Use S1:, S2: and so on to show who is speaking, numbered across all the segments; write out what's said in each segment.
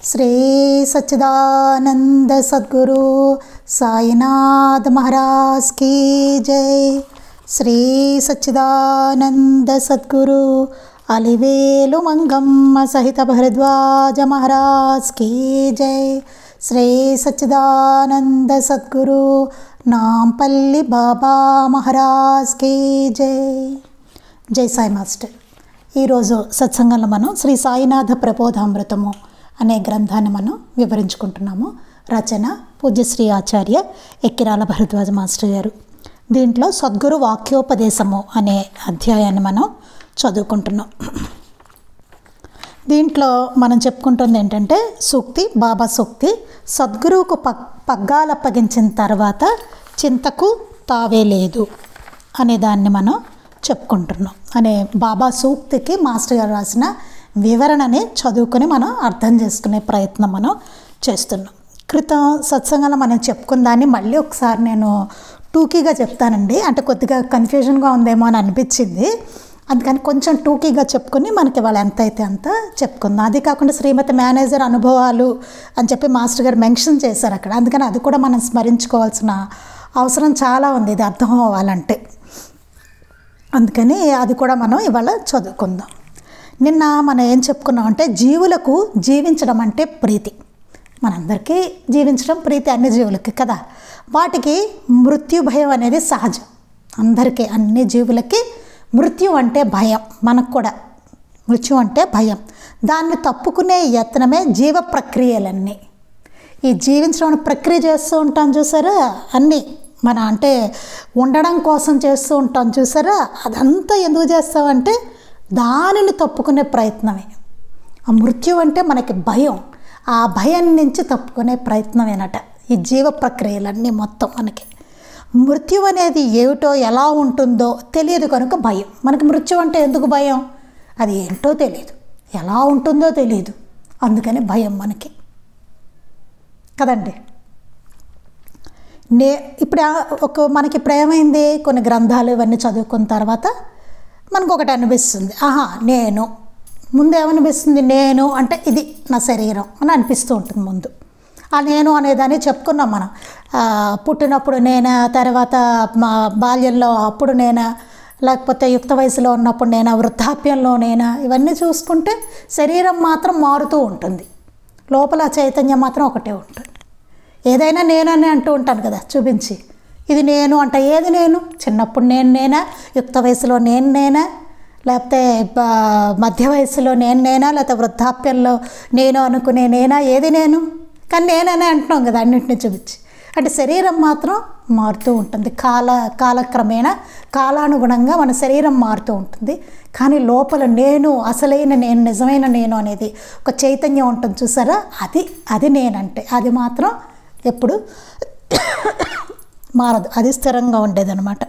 S1: श्री सच्चिदानंद सद्गुरु साईनाथ महाराज की जय। श्री सच्चिदानंद सद्गुरु अलिवेलु मंगम्म सहित भरद्वाज महाराज की जय। श्री सच्चिदानंद सद्गुरु नामपल्ली बाबा महाराज की जय। जय साई मास्टर। ఈ రోజు సత్సంగంలో మనం శ్రీ సాయినాథ ప్రబోధామృతము అనే గ్రంథాన్ని మనం వివరించుకుంటున్నాము. రచన పూజ్యశ్రీ ఆచార్య ఎక్కిరాల భరద్వాజ మాస్టర్ గారు. దీంట్లో సద్గురు వాక్యోపదేశము అనే అధ్యాయాన్ని మనం చదువుకుంటున్నాం. దీంట్లో మనం చెప్పుకుంటుంది ఏంటంటే సూక్తి, బాబా సూక్తి. సద్గురువుకు పగ్గాలు అప్పగించిన తర్వాత చింతకు తావే లేదు అనే దాన్ని మనం చెప్పుకుంటున్నాం. అనే బాబా సూక్తికి మాస్టర్ గారు రాసిన వివరణని చదువుకొని మనం అర్థం చేసుకునే ప్రయత్నం మనం చేస్తున్నాం. క్రితం సత్సంగంలో మనం చెప్పుకున్న దాన్ని మళ్ళీ ఒకసారి నేను టూకీగా చెప్తానండి. అంటే కొద్దిగా కన్ఫ్యూజన్గా ఉందేమో అని అనిపించింది. అందుకని కొంచెం టూకీగా చెప్పుకొని మనకి వాళ్ళు ఎంత అయితే అంత చెప్పుకుందాం. అది కాకుండా శ్రీమతి మేనేజర్ అనుభవాలు అని చెప్పి మాస్టర్ గారు మెన్షన్ చేశారు అక్కడ. అందుకని అది కూడా మనం స్మరించుకోవాల్సిన అవసరం చాలా ఉంది ఇది అర్థం అవ్వాలంటే. అందుకని అది కూడా మనం ఇవాళ చదువుకుందాం. నిన్న మనం ఏం చెప్పుకున్నాం అంటే జీవులకు జీవించడం అంటే ప్రీతి. మనందరికీ జీవించడం ప్రీతి, అన్ని జీవులకి కదా. వాటికి మృత్యు భయం అనేది సహజం. అందరికీ, అన్ని జీవులకి మృత్యు అంటే భయం. మనకు కూడా మృత్యు అంటే భయం. దాన్ని తప్పుకునే యత్నమే జీవ ప్రక్రియలన్నీ. ఈ జీవించడం ప్రక్రియ చేస్తూ ఉంటాం చూసారా, అన్నీ మన అంటే ఉండడం కోసం చేస్తూ ఉంటాం చూసారా, అదంతా ఎందుకు చేస్తామంటే దానిని తప్పుకునే ప్రయత్నమే. ఆ మృత్యు అంటే మనకి భయం, ఆ భయం నుంచి తప్పుకునే ప్రయత్నమేనట ఈ జీవ ప్రక్రియలన్నీ మొత్తం. మనకి మృత్యు అనేది ఏమిటో ఎలా ఉంటుందో తెలియదు కనుక భయం. మనకి మృత్యు అంటే ఎందుకు భయం? అది ఏంటో తెలియదు, ఎలా ఉంటుందో తెలియదు, అందుకని భయం మనకి కదండి. ఇప్పుడు మనకి ఇప్పుడు ఏమైంది, కొన్ని గ్రంథాలు ఇవన్నీ చదువుకున్న తర్వాత మనకు ఒకటి అనిపిస్తుంది, ఆహా నేను ముందు ఏమనిపిస్తుంది, నేను అంటే ఇది నా శరీరం అని అనిపిస్తూ ఉంటుంది ముందు. ఆ నేను అనేదాన్ని చెప్పుకున్నాం మనం. పుట్టినప్పుడు నేనా, తర్వాత మా బాల్యంలో అప్పుడు నేనా, లేకపోతే యుక్త వయసులో ఉన్నప్పుడు నేనా, వృద్ధాప్యంలో నేనా, ఇవన్నీ చూసుకుంటే శరీరం మాత్రం మారుతూ ఉంటుంది, లోపల చైతన్యం మాత్రం ఒకటే ఉంటుంది. ఏదైనా నేనని అంటూ ఉంటాను కదా చూపించి, ఇది నేను అంట. ఏది నేను? చిన్నప్పుడు నేనా, యుక్త వయసులో నేనా, లేకపోతే మధ్య వయసులో నేనా, లేకపోతే వృద్ధాప్యంలో నేను అనుకునే నేనా? ఏది నేను? కానీ నేననే అంటున్నాం కదా అన్నింటినీ చూపించి. అంటే శరీరం మాత్రం మారుతూ ఉంటుంది. కాలక్రమేణా కాలానుగుణంగా మన శరీరం మారుతూ ఉంటుంది. కానీ లోపల నేను, అసలైన నేను, నిజమైన నేను అనేది ఒక చైతన్యం ఉంటుంది చూసారా, అది నేనంటే. అది మాత్రం ఎప్పుడు మారదు, అది స్థిరంగా ఉండేదన్నమాట.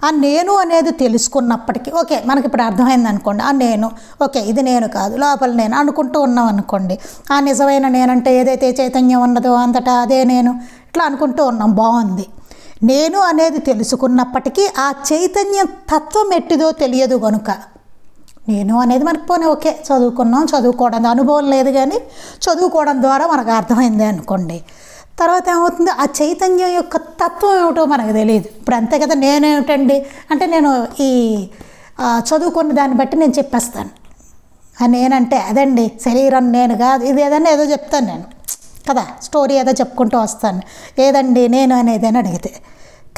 S1: ఆ నేను అనేది తెలుసుకున్నప్పటికీ ఓకే, మనకి ఇప్పుడు అర్థమైంది అనుకోండి. ఆ నేను ఓకే, ఇది నేను కాదు, లోపల నేను అనుకుంటూ ఉన్నాం అనుకోండి. ఆ నిజమైన నేనంటే ఏదైతే చైతన్యం ఉన్నదో అంతటా అదే నేను, ఇట్లా అనుకుంటూ ఉన్నాం, బాగుంది. నేను అనేది తెలుసుకున్నప్పటికీ ఆ చైతన్యం తత్వం ఎట్టిదో తెలియదు కనుక నేను అనేది మనకు పోనీ ఓకే చదువుకున్నాం, చదువుకోవడం అనుభవం లేదు కానీ చదువుకోవడం ద్వారా మనకు అర్థమైంది అనుకోండి. తర్వాత ఏమవుతుంది, ఆ చైతన్యం యొక్క తత్వం ఏమిటో మనకు తెలియదు. ఇప్పుడు అంతే కదా, నేనేమిటండి అంటే నేను ఈ చదువుకున్న దాన్ని బట్టి నేను చెప్పేస్తాను. నేనంటే అదండి శరీరం నేను కాదు, ఇది ఏదన్నా ఏదో చెప్తాను నేను కదా, స్టోరీ ఏదో చెప్పుకుంటూ వస్తాను. ఏదండి నేను అనేది అని అడిగితే,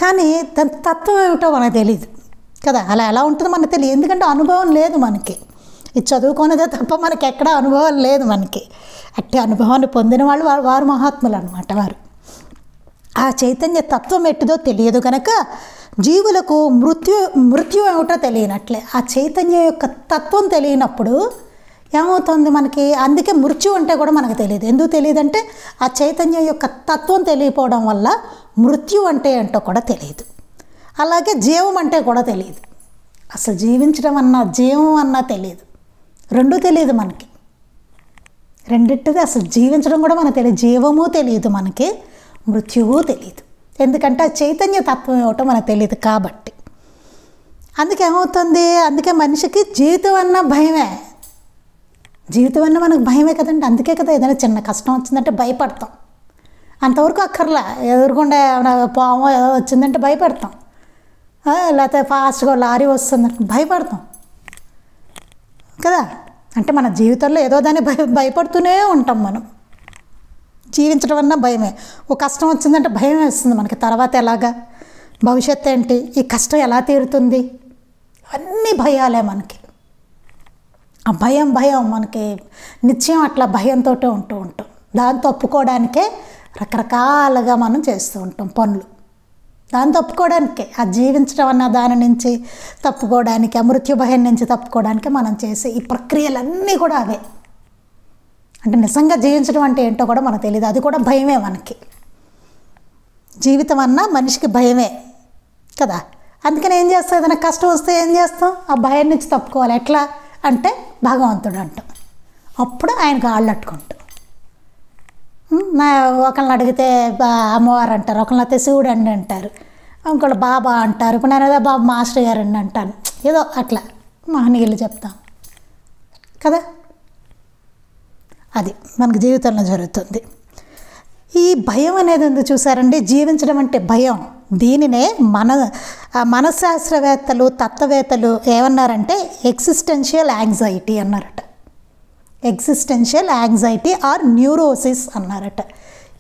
S1: కానీ దాని తత్వం ఏమిటో మనకు తెలియదు కదా. అలా ఎలా ఉంటుందో మనకు తెలియదు, ఎందుకంటే అనుభవం లేదు మనకి. ఇది చదువుకునేదే తప్ప మనకి ఎక్కడ అనుభవం లేదు మనకి. అట్టి అనుభవాన్ని పొందిన వాళ్ళు వారు మహాత్ములు అన్నమాట. వారు ఆ చైతన్య తత్వం ఎట్టిదో తెలియదు కనుక జీవులకు మృత్యు ఏమిటో తెలియనట్లే. ఆ చైతన్యం యొక్క తత్వం తెలియనప్పుడు ఏమవుతుంది మనకి, అందుకే మృత్యు అంటే కూడా మనకు తెలియదు. ఎందుకు తెలియదంటే ఆ చైతన్యం యొక్క తత్వం తెలియకపోవడం వల్ల మృత్యు అంటే ఏంటో కూడా తెలియదు. అలాగే జీవం అంటే కూడా తెలియదు. అసలు జీవించడం అన్నా జీవం అన్నా తెలియదు, రెండూ తెలియదు మనకి. రెండిటిది అసలు జీవించడం కూడా మనకు తెలియదు, జీవము తెలియదు మనకి, మృత్యువు తెలియదు. ఎందుకంటే ఆ చైతన్య తత్వం ఏమిటో మనకు తెలియదు కాబట్టి. అందుకే ఏమవుతుంది, అందుకే మనిషికి జీవితం అన్న భయమే. జీవితం అన్నా మనకు భయమే కదండి. అందుకే కదా ఏదైనా చిన్న కష్టం వచ్చిందంటే భయపడతాం. అంతవరకు అక్కర్లా, ఎదురుకుండా ఏమైనా పాము ఏదో వచ్చిందంటే భయపడతాం, లేకపోతే ఫాస్ట్గా లారీ వస్తుందంటే భయపడతాం కదా. అంటే మన జీవితంలో ఏదో దాన్ని భయపడుతూనే ఉంటాం. మనం జీవించడం అన్నా భయమే. ఒక కష్టం వచ్చిందంటే భయం వేస్తుంది మనకి. తర్వాత ఎలాగా, భవిష్యత్తు ఏంటి, ఈ కష్టం ఎలా తీరుతుంది, అన్నీ భయాలే మనకి. ఆ భయం మనకి నిత్యం అట్లా భయంతో ఉంటూ ఉంటాం. దాన్ని తప్పుకోవడానికే రకరకాలుగా మనం చేస్తూ ఉంటాం పనులు. దాన్ని తప్పుకోవడానికే, ఆ జీవించడం అన్న దాని నుంచి తప్పుకోవడానికి, ఆ మృత్యు భయం నుంచి తప్పుకోవడానికి మనం చేసే ఈ ప్రక్రియలన్నీ కూడా అవే. అంటే నిజంగా జీవించడం అంటే ఏంటో కూడా మనకు తెలియదు. అది కూడా భయమే మనకి. జీవితం అన్నా మనిషికి భయమే కదా. అందుకని ఏం చేస్తాం, ఏదైనా కష్టం వస్తే ఏం చేస్తాం, ఆ భయం నుంచి తప్పుకోవాలి. ఎట్లా అంటే భగవంతుడు అంటాం. అప్పుడు ఆయన కాళ్ళు అట్టుకుంటాం. ఒకళ్ళని అడిగితే అమ్మవారు అంటారు, ఒకళ్ళని అయితే శివుడు అండి అంటారు, ఇంకోళ్ళు బాబా అంటారు. ఇప్పుడు నేను ఏదో బాబా మాస్టర్ గారు అండి అంటాను. ఏదో అట్లా మహనీయులు చెప్తాం కదా. అది మనకు జీవితంలో జరుగుతుంది. ఈ భయం అనేది ఉంది చూసారండి, జీవించడం అంటే భయం. దీనినే మనశ్శాస్త్రవేత్తలు, తత్వవేత్తలు ఏమన్నారంటే ఎగ్జిస్టెన్షియల్ యాంగ్జైటీ అన్నారట. ఎగ్జిస్టెన్షియల్ యాంగ్జైటీ ఆర్ న్యూరోసిస్ అన్నారట.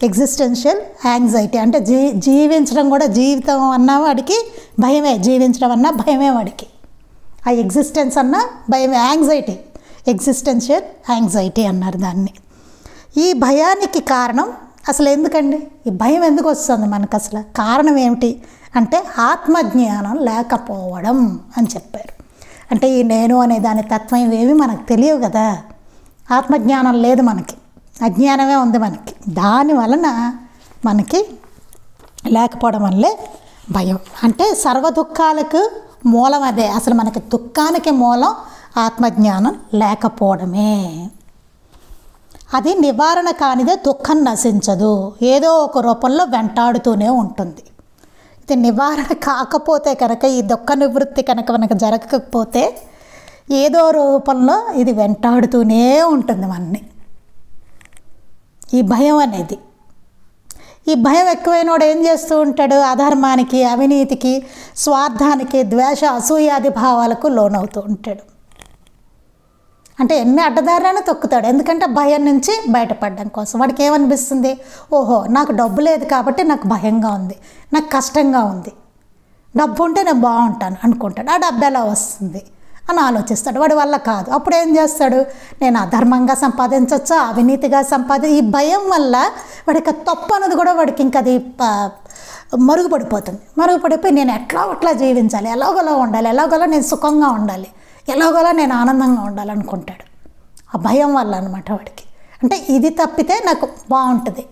S1: ఎగ్జిస్టెన్షియల్ యాంగ్జైటీ అంటే జీవించడం కూడా, జీవితం అన్నా వాడికి భయమే, జీవించడం అన్నా భయమే వాడికి. ఆ ఎగ్జిస్టెన్స్ అన్నా భయమే, యాంగ్జైటీ, ఎగ్జిస్టెన్షియల్ యాంగ్జైటీ అన్నారు దాన్ని. ఈ భయానికి కారణం అసలు ఎందుకండి, ఈ భయం ఎందుకు వస్తుంది మనకు, అసలు కారణం ఏమిటి అంటే ఆత్మజ్ఞానం లేకపోవడం అని చెప్పారు. అంటే ఈ నేను అనే దాని తత్వం ఇవేమి మనకు తెలియవు కదా. ఆత్మజ్ఞానం లేదు మనకి, అజ్ఞానమే ఉంది మనకి. దాని వలన మనకి లేకపోవడం వల్లే భయం. అంటే సర్వ దుఃఖాలకు మూలం అదే. అసలు మనకి దుఃఖానికి మూలం ఆత్మజ్ఞానం లేకపోవడమే. అది నివారణ కానిదే దుఃఖం నశించదు, ఏదో ఒక రూపంలో వెంటాడుతూనే ఉంటుంది. ఇది నివారణ కాకపోతే కనుక, ఈ దుఃఖ నివృత్తి కనుక మనకు జరగకపోతే ఏదో రూపంలో ఇది వెంటాడుతూనే ఉంటుంది మనని. ఈ భయం అనేది, ఈ భయం ఎక్కువైనోడు ఏం చేస్తూ ఉంటాడు, అధర్మానికి, అవినీతికి, స్వార్థానికి, ద్వేష అసూయాది భావాలకు లోనవుతూ ఉంటాడు. అంటే ఎన్ని అడ్డదారులైనా తొక్కుతాడు. ఎందుకంటే భయం నుంచి బయటపడడం కోసం. వాడికి ఏమనిపిస్తుంది, ఓహో నాకు డబ్బు లేదు కాబట్టి నాకు భయంగా ఉంది, నాకు కష్టంగా ఉంది, డబ్బు ఉంటే నేను బాగుంటాను అనుకుంటాడు. ఆ డబ్బు ఎలా వస్తుంది అని ఆలోచిస్తాడు. వాడి వల్ల కాదు. అప్పుడు ఏం చేస్తాడు, నేను అధర్మంగా సంపాదించవచ్చా, అవినీతిగా ఈ భయం వల్ల వాడికి తప్పు అన్నది కూడా వాడికి ఇంకా అది మరుగుపడిపోయి నేను ఎట్లా జీవించాలి, ఎలాగోలా ఉండాలి, ఎలాగోలా నేను సుఖంగా ఉండాలి, ఎలాగోలా నేను ఆనందంగా ఉండాలనుకుంటాడు. ఆ భయం వల్ల అనమాట వాడికి. అంటే ఇది తప్పితే నాకు బాగుంటుంది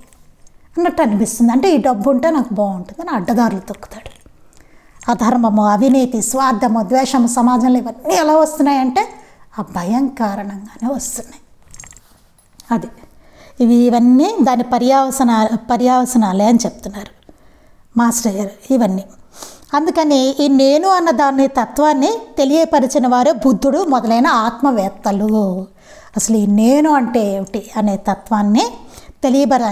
S1: అన్నట్టు అనిపిస్తుంది, అంటే ఈ డబ్బు ఉంటే నాకు బాగుంటుంది అని అడ్డదారులు తొక్కుతాడు. అధర్మము, అవినీతి, స్వార్థము, ద్వేషము సమాజంలో ఇవన్నీ ఎలా వస్తున్నాయంటే ఆ భయం కారణంగానే వస్తున్నాయి. అది ఇవన్నీ దాని పర్యావసనాలే అని చెప్తున్నారు మాస్టర్ గారు ఇవన్నీ. అందుకని ఈ నేను అన్న దాని తత్వాన్ని తెలియపరిచిన వారే బుద్ధుడు మొదలైన ఆత్మవేత్తలు. అసలు ఈ నేను అంటే ఏమిటి అనే తత్వాన్ని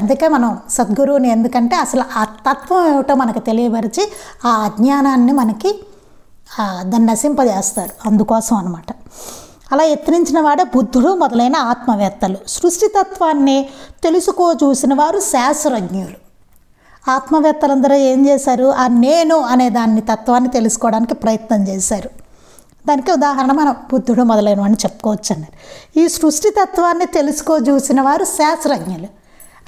S1: అందుకే మనం సద్గురువుని, ఎందుకంటే అసలు ఆ తత్వం ఏమిటో మనకు తెలియపరిచి ఆ అజ్ఞానాన్ని మనకి దాన్ని నశింపజేస్తారు. అందుకోసం అనమాట. అలా యత్నించిన వాడే బుద్ధుడు మొదలైన ఆత్మవేత్తలు. సృష్టితత్వాన్ని చూసిన వారు శాస్త్రజ్ఞులు. ఆత్మవేత్తలందరూ ఏం చేశారు, ఆ నేను అనే దాన్ని తత్వాన్ని తెలుసుకోవడానికి ప్రయత్నం చేశారు. దానికి ఉదాహరణ మనం బుద్ధుడు మొదలైన వాడిని చెప్పుకోవచ్చు అన్నారు. ఈ సృష్టితత్వాన్ని చూసిన వారు శాస్త్రజ్ఞులు.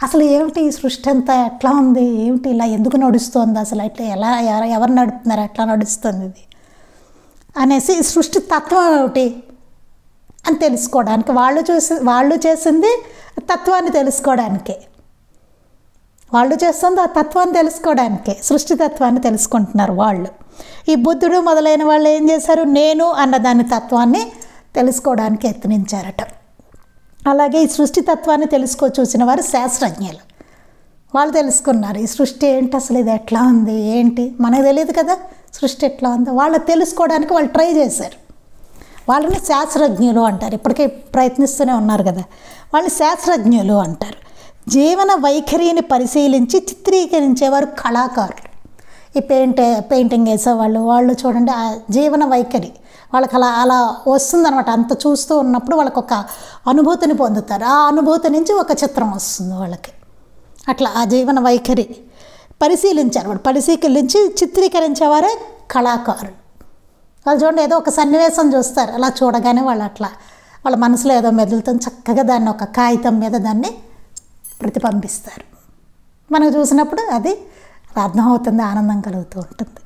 S1: అసలు ఏమిటి ఈ సృష్టి అంతా ఎట్లా ఉంది, ఏమిటి ఇలా ఎందుకు నడుస్తుంది, అసలు ఇట్లా ఎవరు నడుపుతున్నారు, ఎట్లా నడుస్తుంది ఇది అనేసి ఈ సృష్టి తత్వం ఏమిటి అని తెలుసుకోవడానికి వాళ్ళు చేసింది తత్వాన్ని తెలుసుకోవడానికే. వాళ్ళు చేస్తుంది ఆ తత్వాన్ని తెలుసుకోవడానికే, సృష్టి తత్వాన్ని తెలుసుకుంటున్నారు వాళ్ళు. ఈ బుద్ధుడు మొదలైన వాళ్ళు ఏం చేశారు, నేను అన్న దాని తత్వాన్ని తెలుసుకోవడానికి యత్నించారట. అలాగే ఈ సృష్టి తత్వాన్ని చూసిన వారు శాస్త్రజ్ఞులు. వాళ్ళు తెలుసుకున్నారు ఈ సృష్టి ఏంటి, అసలు ఇది ఎట్లా ఉంది ఏంటి మనకు తెలియదు కదా, సృష్టి ఎట్లా ఉందో వాళ్ళు తెలుసుకోవడానికి వాళ్ళు ట్రై చేశారు. వాళ్ళని శాస్త్రజ్ఞులు అంటారు. ఇప్పటికే ప్రయత్నిస్తూనే ఉన్నారు కదా, వాళ్ళని శాస్త్రజ్ఞులు అంటారు. జీవన వైఖరిని పరిశీలించి చిత్రీకరించేవారు కళాకారులు. ఈ పెయింటింగ్ వేసేవాళ్ళు, వాళ్ళు చూడండి ఆ జీవన వైఖరి వాళ్ళకి అలా వస్తుందన్నమాట. అంత చూస్తూ ఉన్నప్పుడు వాళ్ళకి ఒక అనుభూతిని పొందుతారు. ఆ అనుభూతి నుంచి ఒక చిత్రం వస్తుంది వాళ్ళకి. అట్లా ఆ జీవన వైఖరి పరిశీలించారు. వాళ్ళు పరిశీలించి చిత్రీకరించేవారే కళాకారులు. వాళ్ళు చూడండి ఏదో ఒక సన్నివేశం చూస్తారు, అలా చూడగానే వాళ్ళు అట్లా వాళ్ళ మనసులో ఏదో మెదులుతుంది, చక్కగా దాన్ని ఒక కాగితం మీద దాన్ని ప్రతిబింబిస్తారు. మనకు చూసినప్పుడు అది అర్థమవుతుంది, ఆనందం కలుగుతూ ఉంటుంది.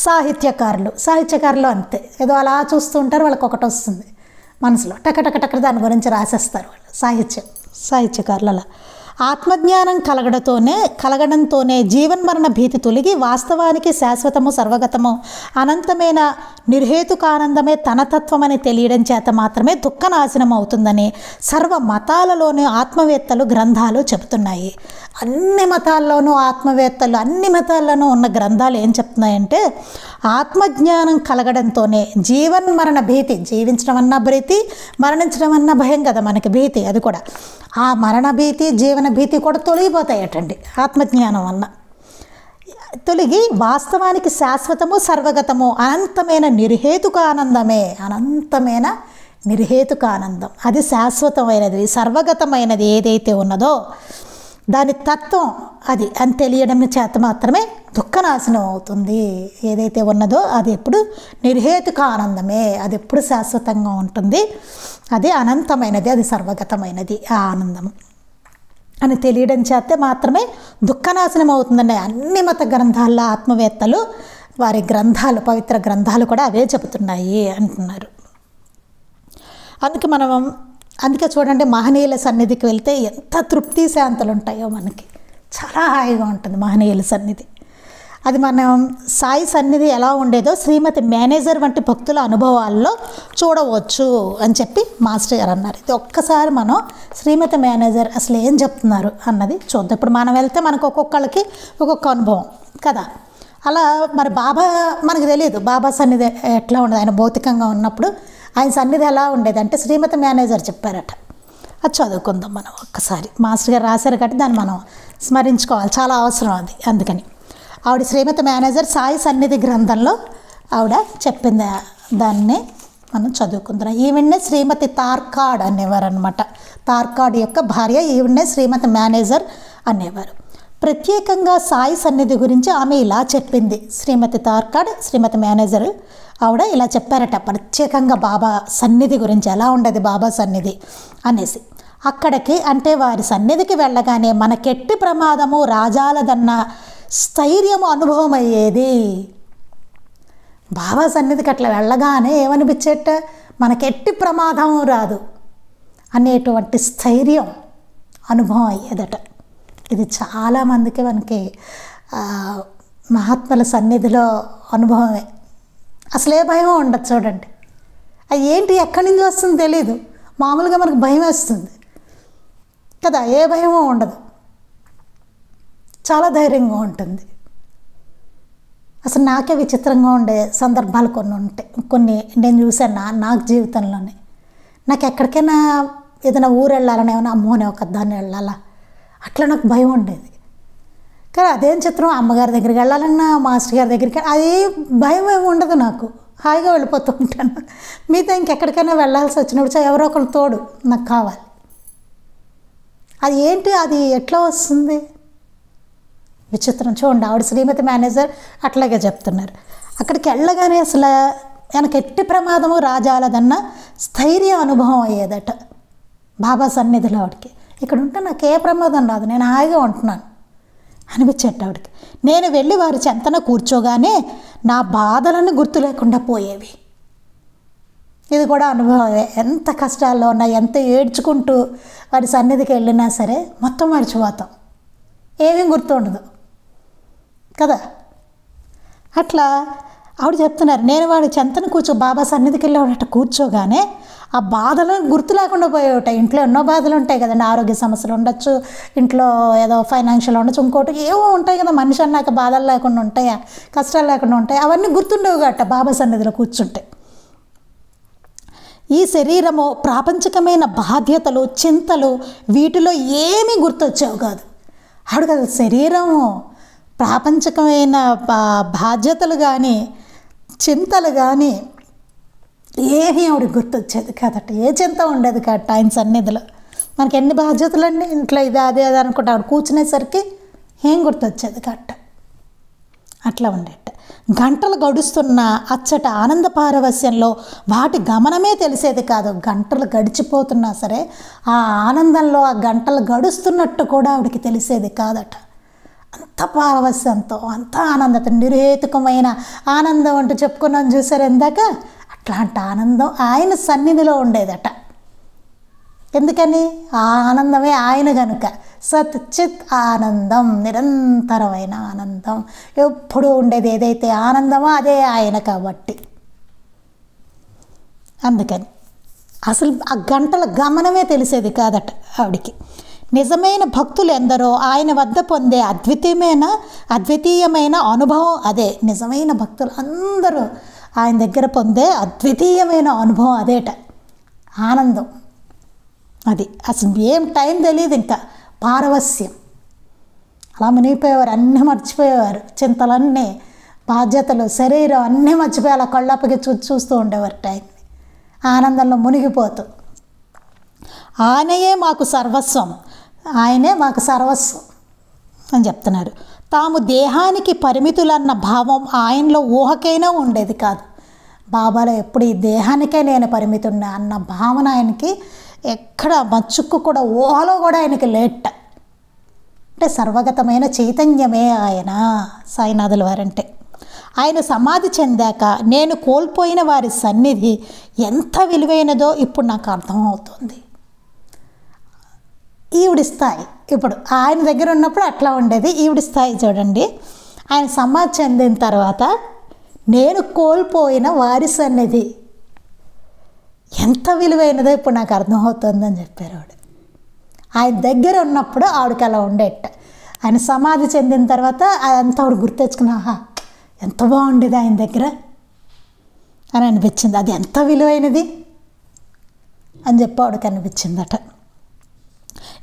S1: సాహిత్యకారులు అంతే, ఏదో అలా చూస్తూ ఉంటారు, వాళ్ళకి ఒకటి వస్తుంది మనసులో, టక దాని గురించి రాసేస్తారు వాళ్ళు. సాహిత్యకారులు అలా ఆత్మజ్ఞానం కలగడంతోనే జీవన్మరణ భీతి తొలగి వాస్తవానికి శాశ్వతము సర్వగతము అనంతమైన నిర్హేతుకానందమే తన తత్వమని తెలియడం చేత మాత్రమే దుఃఖనాశనం అవుతుందని సర్వ మతాలలోనూ ఆత్మవేత్తలు గ్రంథాలు చెబుతున్నాయి. అన్ని మతాల్లోనూ ఆత్మవేత్తలు, అన్ని మతాల్లోనూ ఉన్న గ్రంథాలు ఏం చెప్తున్నాయంటే ఆత్మజ్ఞానం కలగడంతోనే జీవన్మరణ భీతి, జీవించడం అన్న భీతి, మరణించడం అన్న భయం కదా మనకి భీతి, అది కూడా ఆ మరణ భీతి జీవన భీతి కూడా తొలగిపోతాయటండి ఆత్మజ్ఞానం వల్ల. తొలగి వాస్తవానికి శాశ్వతము సర్వగతము అనంతమైన నిర్హేతుక ఆనందం అది శాశ్వతమైనది, సర్వగతమైనది ఏదైతే ఉన్నదో దాని తత్వం అది అని తెలియడం చేత మాత్రమే దుఃఖనాశనం అవుతుంది. ఏదైతే ఉన్నదో అది ఎప్పుడు నిర్హేతుక ఆనందమే, అది ఎప్పుడు శాశ్వతంగా ఉంటుంది, అది అనంతమైనది, అది సర్వగతమైనది ఆ ఆనందము అని తెలియడం చేత మాత్రమే దుఃఖనాశనం అవుతుందండి. అన్ని మత గ్రంథాల్లో ఆత్మవేత్తలు వారి గ్రంథాలు, పవిత్ర గ్రంథాలు కూడా అవే చెబుతున్నాయి అంటున్నారు. అందుకే చూడండి మహనీయుల సన్నిధికి వెళ్తే ఎంత తృప్తి శాంతులు ఉంటాయో మనకి, చాలా హాయిగా ఉంటుంది మహనీయుల సన్నిధి. అది మనం సాయి సన్నిధి ఎలా ఉండేదో శ్రీమతి మేనేజర్ వంటి భక్తుల అనుభవాల్లో చూడవచ్చు అని చెప్పి మాస్టర్ గారు అన్నారు. ఇది ఒక్కసారి మనం శ్రీమతి మేనేజర్ అసలు ఏం చెప్తున్నారు అన్నది చూద్దాం. ఇప్పుడు మనం వెళ్తే మనకు ఒక్కొక్కళ్ళకి ఒక్కొక్క అనుభవం కదా. అలా మరి బాబా మనకు తెలియదు బాబా సన్నిధి ఎట్లా ఉండదు. ఆయన భౌతికంగా ఉన్నప్పుడు ఆయన సన్నిధి ఎలా ఉండేది అంటే శ్రీమతి మేనేజర్ చెప్పారట. అది చదువుకుందాం మనం ఒక్కసారి. మాస్టర్ గారు రాశారు కాబట్టి దాన్ని మనం స్మరించుకోవాలి, చాలా అవసరం అది. అందుకని ఆవిడ శ్రీమతి మేనేజర్ సాయి సన్నిధి గ్రంథంలో ఆవిడ చెప్పింది, దాన్ని మనం చదువుకుందాం. ఈవిడ్నే శ్రీమతి తార్కాడ్ అనేవారు అనమాట. తార్కాడ్ యొక్క భార్య ఈవిడ్నే శ్రీమతి మేనేజర్ అనేవారు. ప్రత్యేకంగా సాయి సన్నిధి గురించి ఆమె ఇలా చెప్పింది. శ్రీమతి తార్కాడ్, శ్రీమతి మేనేజర్ ఆవిడ ఇలా చెప్పారట ప్రత్యేకంగా బాబా సన్నిధి గురించి, ఎలా ఉండేది బాబా సన్నిధి అనేసి. అక్కడికి అంటే వారి సన్నిధికి వెళ్ళగానే మనకెట్టి ప్రమాదము రాజాలదన్న స్థైర్యము అనుభవం అయ్యేది. బాబా సన్నిధికి అట్లా వెళ్ళగానే ఏమనిపించేట, మనకెట్టి ప్రమాదం రాదు అనేటువంటి స్థైర్యం అనుభవం అయ్యేదట. ఇది చాలామందికి మనకి మహాత్ముల సన్నిధిలో అనుభవమే. అసలే భయం ఉండదు చూడండి. అది ఏంటి ఎక్కడి నుంచి వస్తుందో తెలీదు, మామూలుగా మనకు భయం వేస్తుంది కదా, ఏ భయమో ఉండదు, చాలా ధైర్యంగా ఉంటుంది. అసలు నాకే విచిత్రంగా ఉండే సందర్భాలు కొన్ని నేను చూశాను నాకు జీవితంలోనే. నాకు ఎక్కడికైనా ఏదైనా ఊరు వెళ్ళాలని ఏమైనా అమ్మోనే ఒక దాన్ని వెళ్ళాలా అట్లా నాకు భయం ఉండేది. కానీ అదేం చిత్రం, అమ్మగారి దగ్గరికి వెళ్ళాలన్నా మాస్టర్ గారి దగ్గరికి అది భయం ఏమి ఉండదు, నాకు హాయిగా వెళ్ళిపోతూ ఉంటాను. మీతో ఇంకెక్కడికైనా వెళ్ళాల్సి వచ్చినప్పుడు ఎవరో ఒకరు తోడు నాకు కావాలి. అది ఏంటి, అది ఎట్లా వస్తుంది విచిత్రం. చూడండి ఆవిడ శ్రీమతి మేనేజర్ అట్లాగే చెప్తున్నారు. అక్కడికి వెళ్ళగానే అసలు వెనక ఎట్టి ప్రమాదము రాజాలదన్న స్థైర్య అనుభవం అయ్యేదట బాబా సన్నిధిలో. ఆవిడకి ఇక్కడ ఉంటే నాకు ఏ ప్రమాదం రాదు, నేను హాయిగా ఉంటున్నాను అనిపించేట ఆవిడకి. నేను వెళ్ళి వారి చెంతన కూర్చోగానే నా బాధలను గుర్తు లేకుండా పోయేవి. ఇది కూడా అనుభవమే. ఎంత కష్టాల్లో ఉన్నా, ఎంత ఏడ్చుకుంటూ వారి సన్నిధికి వెళ్ళినా సరే మొత్తం మర్చిపోతాం, ఏమీ గుర్తు ఉండదు కదా. అట్లా ఆవిడ చెప్తున్నారు, నేను వాడి చెంతను బాబా సన్నిధికి వెళ్ళి కూర్చోగానే ఆ బాధలను గుర్తు లేకుండా పోయేట. ఇంట్లో ఎన్నో బాధలు ఉంటాయి కదండి, ఆరోగ్య సమస్యలు ఉండొచ్చు, ఇంట్లో ఏదో ఫైనాన్షియల్ ఉండొచ్చు, ఇంకోటి ఏవో ఉంటాయి కదా. మనిషి అన్నాక బాధలు లేకుండా ఉంటాయా, కష్టాలు లేకుండా ఉంటాయి, అవన్నీ గుర్తుండవు గట్ట బాబా సన్నిధిలో కూర్చుంటే. ఈ శరీరము ప్రాపంచికమైన బాధ్యతలు, చింతలు వీటిలో ఏమీ గుర్తొచ్చేవి కాదు. ఆవిడ కదా శరీరము, ప్రాపంచికమైన బాధ్యతలు కానీ, చింతలు కానీ ఏమీ ఆవిడకి గుర్తొచ్చేది కాదట. ఏ చింత ఉండేది కాదట ఆయన సన్నిధిలో. మనకి ఎన్ని బాధ్యతలు అండి, ఇంట్లో ఇది అదే అది అనుకుంటే ఆవిడ కూర్చునేసరికి ఏం గుర్తొచ్చేది కాదట. అట్లా ఉండేట. గంటలు గడుస్తున్న అచ్చట ఆనంద పారవస్యంలో వాటి గమనమే తెలిసేది కాదు. గంటలు గడిచిపోతున్నా సరే ఆ ఆనందంలో ఆ గంటలు గడుస్తున్నట్టు కూడా ఆవిడకి తెలిసేది కాదట. అంత పారవస్యంతో, అంత ఆనందత, నిర్హేతుకమైన ఆనందం అంటూ చెప్పుకున్నాం చూసారు ఇందాక. అట్లాంటి ఆనందం ఆయన సన్నిధిలో ఉండేదట. ఎందుకని? ఆ ఆనందమే ఆయన కనుక. సత్ చిత్ ఆనందం, నిరంతరమైన ఆనందం, ఎప్పుడూ ఉండేది ఏదైతే ఆనందమో అదే ఆయన కాబట్టి. అందుకని అసలు ఆ గంటల గమనమే తెలిసేది కాదట ఆవిడికి. నిజమైన భక్తులు ఎందరో ఆయన వద్ద పొందే అద్వితీయమైన అనుభవం అదే. నిజమైన భక్తులు అందరూ ఆయన దగ్గర పొందే అద్వితీయమైన అనుభవం అదేట, ఆనందం. అది అసలు ఏం టైం తెలియదు, ఇంకా పారవస్యం. అలా మునిగిపోయేవారు, అన్నీ మర్చిపోయేవారు, చింతలన్నీ, బాధ్యతలు, శరీరం అన్నీ మర్చిపోయి అలా కళ్ళప్పకి చూస్తూ ఉండేవారు టైంని, ఆనందంలో మునిగిపోతూ. ఆయనయే మాకు సర్వస్వం, ఆయనే మాకు సర్వస్వం అని చెప్తున్నారు. తాము దేహానికి పరిమితులన్న భావం ఆయనలో ఊహకైనా ఉండేది కాదు. బాబాలో ఎప్పుడు ఈ దేహానికే నేను పరిమితున్నా అన్న భావన ఆయనకి ఎక్కడ మచ్చుక్కు కూడా, ఊహలో కూడా ఆయనకి లేట. అంటే సర్వగతమైన చైతన్యమే ఆయన సాయినాథుల వారంటే. ఆయన సమాధి చెందాక నేను కోల్పోయిన వారి సన్నిధి ఎంత విలువైనదో ఇప్పుడు నాకు అర్థమవుతుంది. ఈవిడి స్థాయి ఇప్పుడు ఆయన దగ్గర ఉన్నప్పుడు అట్లా ఉండేది. ఈవిడి స్థాయి చూడండి, ఆయన సమాధి చెందిన తర్వాత నేను కోల్పోయిన వారి సన్నిధి ఎంత విలువైనదో ఇప్పుడు నాకు అర్థమవుతుందని చెప్పారు ఆవిడ. ఆయన దగ్గర ఉన్నప్పుడు ఆవిడకి అలా ఉండేట. ఆయన సమాధి చెందిన తర్వాత అదంతా ఆవిడ గుర్తెచ్చుకుని, ఆహా ఎంత బాగుండేది ఆయన దగ్గర అని అనిపించింది. అది ఎంత విలువైనది అని చెప్పి ఆవిడకి అనిపించిందట.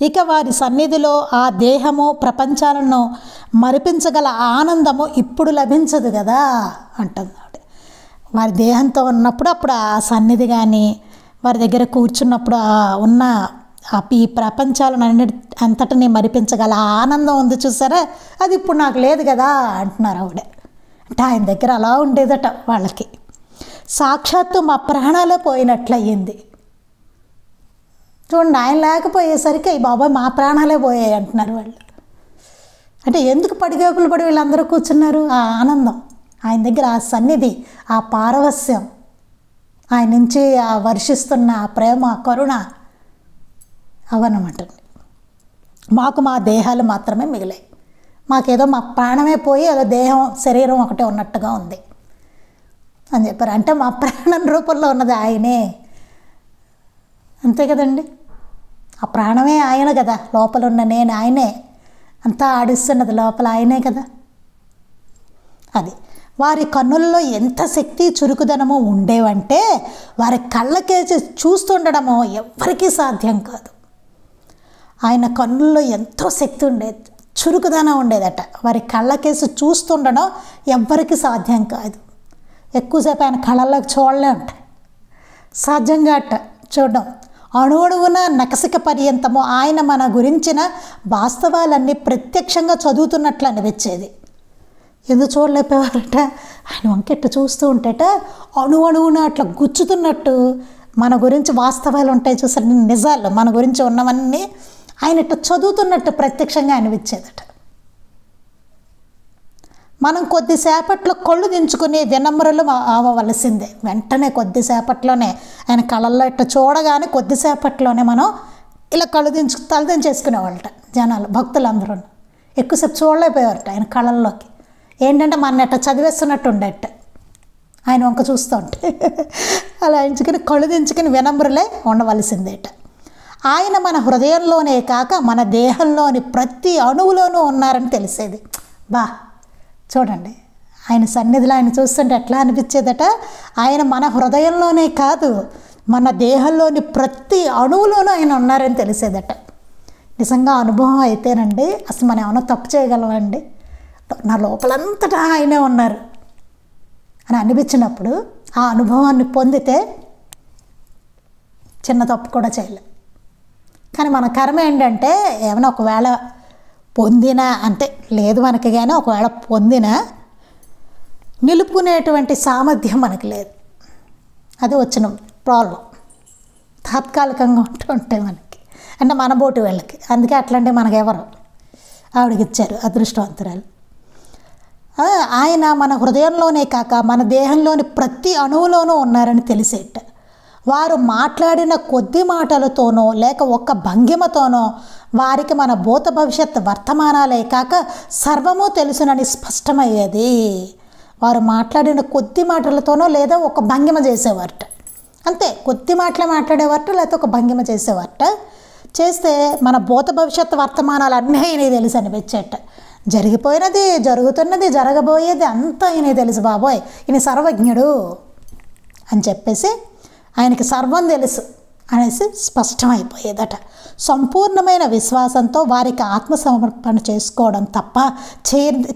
S1: ఇక వారి సన్నిధిలో ఆ దేహము, ప్రపంచాలను మరిపించగల ఆనందము ఇప్పుడు లభించదు కదా అంటుంది ఆవిడ. వారి దేహంతో ఉన్నప్పుడు అప్పుడు ఆ సన్నిధి కానీ, వారి దగ్గర కూర్చున్నప్పుడు ఉన్న ఈ ప్రపంచాలను అంతటినీ మరిపించగల ఆనందం ఉంది చూసారా, అది ఇప్పుడు నాకు లేదు కదా అంటున్నారు ఆవిడ. అంటే ఆయన దగ్గర అలా ఉండేదట వాళ్ళకి. సాక్షాత్తు మా ప్రాణాలే పోయినట్లయింది. చూడండి, ఆయన లేకపోయేసరికి బాబాయ్ మా ప్రాణాలే పోయాయి అంటున్నారు వాళ్ళు. అంటే ఎందుకు పడిగేపులు పడి వీళ్ళందరూ కూర్చున్నారు? ఆ ఆనందం, ఆయన దగ్గర ఆ సన్నిధి, ఆ పారవస్యం, ఆయన నుంచి ఆ వర్షిస్తున్న ఆ ప్రేమ, కరుణ, అవన్నమాట. మాకు మా దేహాలు మాత్రమే మిగిలాయి. మాకేదో మా ప్రాణమే పోయి ఏదో దేహం, శరీరం ఒకటే ఉన్నట్టుగా ఉంది అని చెప్పారు. అంటే మా ప్రాణం రూపంలో ఉన్నది ఆయనే, అంతే కదండి. ఆ ప్రాణమే ఆయన కదా, లోపల ఉన్న నేను ఆయనే, అంతా ఆడిస్తున్నది లోపల ఆయనే కదా. అది వారి కన్నుల్లో ఎంత శక్తి, చురుకుదనమో ఉండేవంటే వారి కళ్ళకేసి చూస్తుండడమో ఎవ్వరికీ సాధ్యం కాదు. ఆయన కన్నుల్లో ఎంతో శక్తి ఉండేది, చురుకుదనం ఉండేదట. వారి కళ్ళకేసి చూస్తుండడం ఎవ్వరికి సాధ్యం కాదు. ఎక్కువసేపు ఆయన కళ్ళల్లోకి చూడలే ఉంటాయి, సాధ్యంగా అట్ట చూడడం. అణువణువున నకసిక పర్యంతము ఆయన మన గురించిన వాస్తవాలన్నీ ప్రత్యక్షంగా చదువుతున్నట్లు అనిపించేది. ఎందుకు చూడలేకపోయారట, ఆయన వంకెట్టు చూస్తూ ఉంటేట అణువణువున అట్లా గుచ్చుతున్నట్టు మన గురించి వాస్తవాలు ఉంటాయి చూసారు, నిజాలు మన గురించి ఉన్నవన్నీ ఆయన ఇట్లా చదువుతున్నట్టు ప్రత్యక్షంగా అనిపించేదట. మనం కొద్దిసేపట్లో కళ్ళు దించుకుని వినమ్రులు అవ్వవలసిందే. వెంటనే కొద్దిసేపట్లోనే ఆయన కళ్ళల్లో ఇట్లా చూడగానే కొద్దిసేపట్లోనే మనం ఇలా తలదించేసుకునేవాళ్ళట జనాలు, భక్తులందరూ. ఎక్కువసేపు చూడలేకపోయారట ఆయన కళ్ళల్లోకి. ఏంటంటే మన ఇట్లా చదివేస్తున్నట్టు ఉండేట ఆయన వంక చూస్తూ ఉంటే. అలా ఎంచుకుని కళ్ళు దించుకుని వినమ్రులే ఉండవలసిందేట. ఆయన మన హృదయంలోనే కాక మన దేహంలోని ప్రతి అణువులోనూ ఉన్నారని తెలిసేది. బా చూడండి, ఆయన సన్నిధిలో ఆయన చూస్తుంటే ఎట్లా అనిపించేదట, ఆయన మన హృదయంలోనే కాదు మన దేహంలోని ప్రతి అణువులోనూ ఆయన ఉన్నారని తెలిసేదట. నిజంగా అనుభవం అయితేనండి అసలు మనం ఏమైనా తప్పు చేయగలమండి? నా లోపలంతటా ఆయనే ఉన్నారు అని అనిపించినప్పుడు ఆ అనుభవాన్ని పొందితే చిన్న తప్పు కూడా చేయలేం. కానీ మన కర్మ ఏంటంటే ఏమైనా ఒకవేళ పొందినా అంటే లేదు మనకి, కానీ ఒకవేళ పొందినా నిలుపుకునేటువంటి సామర్థ్యం మనకి లేదు. అది వచ్చిన ప్రాబ్లం. తాత్కాలికంగా ఉంటాయి మనకి, అంటే మన బోటి వాళ్ళకి. అందుకే అట్లాంటి మనకెవరు ఆవిడకి ఇచ్చారు అదృష్టవంతురాలు. ఆయన మన హృదయంలోనే కాక మన దేహంలోని ప్రతి అణువులోనూ ఉన్నారని తెలిసేట. వారు మాట్లాడిన కొద్ది మాటలతోనో లేక ఒక్క భంగిమతోనో వారికి మన భూత భవిష్యత్ వర్తమానాలే కాక సర్వము తెలుసునని స్పష్టమయ్యేది. వారు మాట్లాడిన కొద్ది మాటలతోనో లేదా ఒక భంగిమ చేసేవారట, అంతే. కొద్ది మాటలే మాట్లాడేవారట, లేకపోతే ఒక భంగిమ చేసేవారట. చేస్తే మన భూత భవిష్యత్ వర్తమానాలు అన్నీ ఆయనకి తెలుసు అనిపించేట. జరిగిపోయినది, జరుగుతున్నది, జరగబోయేది అంతా ఆయనకి తెలుసు. బాబోయ్ ఈయన సర్వజ్ఞుడు అని చెప్పేసి ఆయనకి సర్వం తెలుసు అనేసి స్పష్టమైపోయేదట. సంపూర్ణమైన విశ్వాసంతో వారికి ఆత్మసమర్పణ చేసుకోవడం తప్ప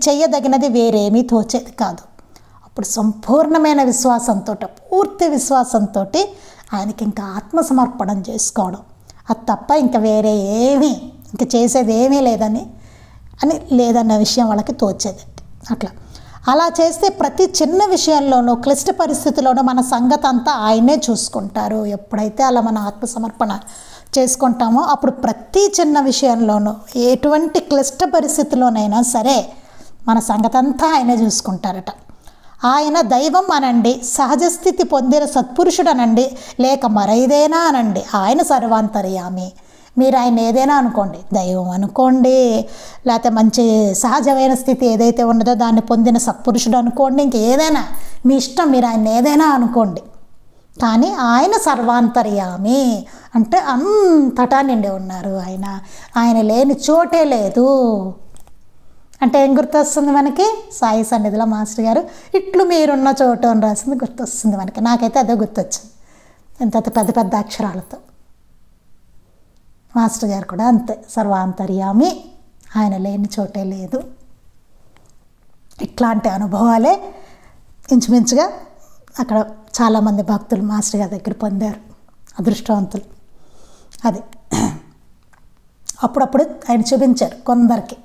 S1: చేయదగినది వేరేమీ తోచేది కాదు. అప్పుడు సంపూర్ణమైన విశ్వాసంతో, పూర్తి విశ్వాసంతో ఆయనకి ఇంకా ఆత్మసమర్పణం చేసుకోవడం, అది తప్ప ఇంకా వేరే ఏమీ ఇంకా చేసేది ఏమీ లేదన్న విషయం వాళ్ళకి తోచేది. అలా చేస్తే ప్రతి చిన్న విషయంలోనూ క్లిష్ట పరిస్థితుల్లోనూ మన సంగతి అంతా ఆయనే చూసుకుంటారు. ఎప్పుడైతే అలా మన ఆత్మసమర్పణ చేసుకుంటామో అప్పుడు ప్రతి చిన్న విషయంలోనూ ఎటువంటి క్లిష్ట పరిస్థితిలోనైనా సరే మన సంగతి అంతా ఆయనే చూసుకుంటారట. ఆయన దైవం అనండి, సహజస్థితి పొందిన సత్పురుషుడు అనండి, లేక మరేదైనా అనండి, ఆయన సర్వాంతర్యామి. మీరు ఆయన ఏదైనా అనుకోండి, దైవం అనుకోండి, లేకపోతే మంచి సహజమైన స్థితి ఏదైతే ఉన్నదో దాన్ని పొందిన సత్పురుషుడు అనుకోండి, ఇంకేదైనా మీ ఇష్టం, మీరు ఆయన ఏదైనా అనుకోండి. కానీ ఆయన సర్వాంతర్యామి అంటే అంతటా నిండి ఉన్నారు. ఆయన లేని చోటే లేదు అంటే ఏం గుర్తొస్తుంది మనకి? సాయి సన్నిధిలో మాస్టర్ గారు ఇట్లు మీరున్న చోటు అని రాసింది గుర్తొస్తుంది మనకి. నాకైతే అదే గుర్తొచ్చింది, ఎంత పెద్ద పెద్ద అక్షరాలతో. మాస్టర్ గారు కూడా అంతే, సర్వాంతర్యామి, ఆయన లేని చోటే లేదు. ఇట్లాంటి అనుభవాలే ఇంచుమించుగా అక్కడ చాలామంది భక్తులు మాస్టర్ గారి దగ్గర పొందారు, అదృష్టవంతులు. అది అప్పుడప్పుడు ఆయన చూపించారు కొందరికి,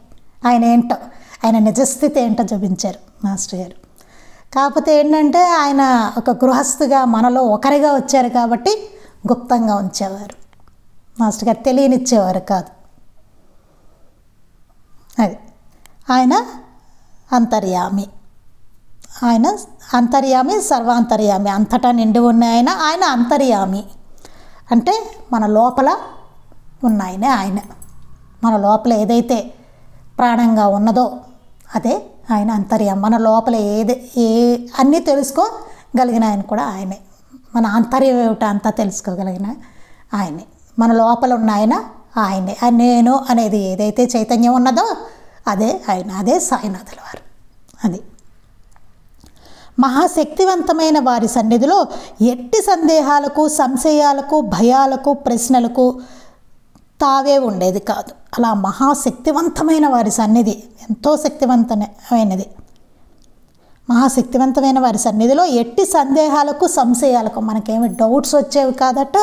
S1: ఆయన ఏంటో, ఆయన నిజస్థితి ఏంటో చూపించారు మాస్టర్ గారు. కాకపోతే ఏంటంటే ఆయన ఒక గృహస్థుగా మనలో ఒకరిగా వచ్చారు కాబట్టి గుప్తంగా ఉంచేవారు. మాస్టర్ గారు తెలియనిచ్చేవారు కాదు. అది ఆయన అంతర్యామి, ఆయన అంతర్యామి, సర్వాంతర్యామి, అంతటా నిండి ఉన్న ఆయన అంతర్యామి అంటే మన లోపల ఉన్న ఆయన మన లోపల ఏదైతే ప్రాణంగా ఉన్నదో అదే ఆయన అంతర్యామి. మన లోపల అన్నీ తెలుసుకోగలిగిన ఆయన కూడా ఆయనే. మన ఆంతర్యం ఏమిటో అంతా తెలుసుకోగలిగిన ఆయనే. మన లోపల ఉన్న ఆయనే. నేను అనేది ఏదైతే చైతన్యం ఉన్నదో అదే ఆయన, అదే సాయినాథుల వారు. అది మహాశక్తివంతమైన వారి సన్నిధిలో ఎట్టి సందేహాలకు, సంశయాలకు, భయాలకు, ప్రశ్నలకు తావే ఉండేది కాదు. అలా మహాశక్తివంతమైన వారి సన్నిధి ఎంతో శక్తివంతమైనది. మహాశక్తివంతమైన వారి సన్నిధిలో ఎట్టి సందేహాలకు, సంశయాలకు మనకేమి డౌట్స్ వచ్చేవి కాదట,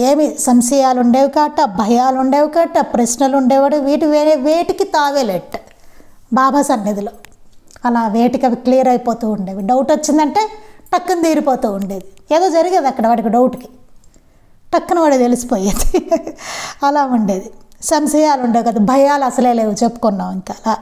S1: ఏమి సంశయాలు ఉండేవి కాట, భయాలు ఉండేవి కాట, ప్రశ్నలు ఉండేవాడు. వేటికి తావేలేట బాబా సన్నిధిలో. అలా వేటికి అవి క్లియర్ అయిపోతూ ఉండేవి. డౌట్ వచ్చిందంటే టక్కున తీరిపోతూ ఉండేది. ఏదో జరిగేది అక్కడ వాడికి డౌట్కి, టక్కున వాడు తెలిసిపోయేది. అలా ఉండేది. సంశయాలు ఉండేవి కదా, భయాలు అసలే లేవు, చెప్పుకున్నాం. ఇంకా అలా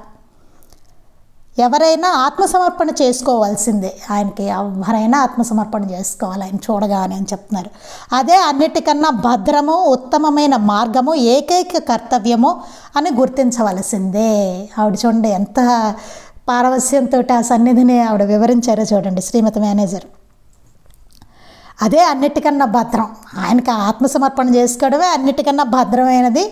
S1: ఎవరైనా ఆత్మసమర్పణ చేసుకోవాల్సిందే. ఆయనకి ఎవరైనా ఆత్మసమర్పణ చేసుకోవాలి ఆయన చూడగానే అని చెప్తున్నారు. అదే అన్నిటికన్నా భద్రము, ఉత్తమమైన మార్గము, ఏకైక కర్తవ్యము అని గుర్తించవలసిందే. ఆవిడ చూడండి ఎంత పారవస్యంతో ఆ సన్నిధిని ఆవిడ వివరించారో చూడండి శ్రీమతి మేనేజర్. అదే అన్నిటికన్నా భద్రం, ఆయనకి ఆత్మసమర్పణ చేసుకోవడమే అన్నిటికన్నా భద్రమైనది,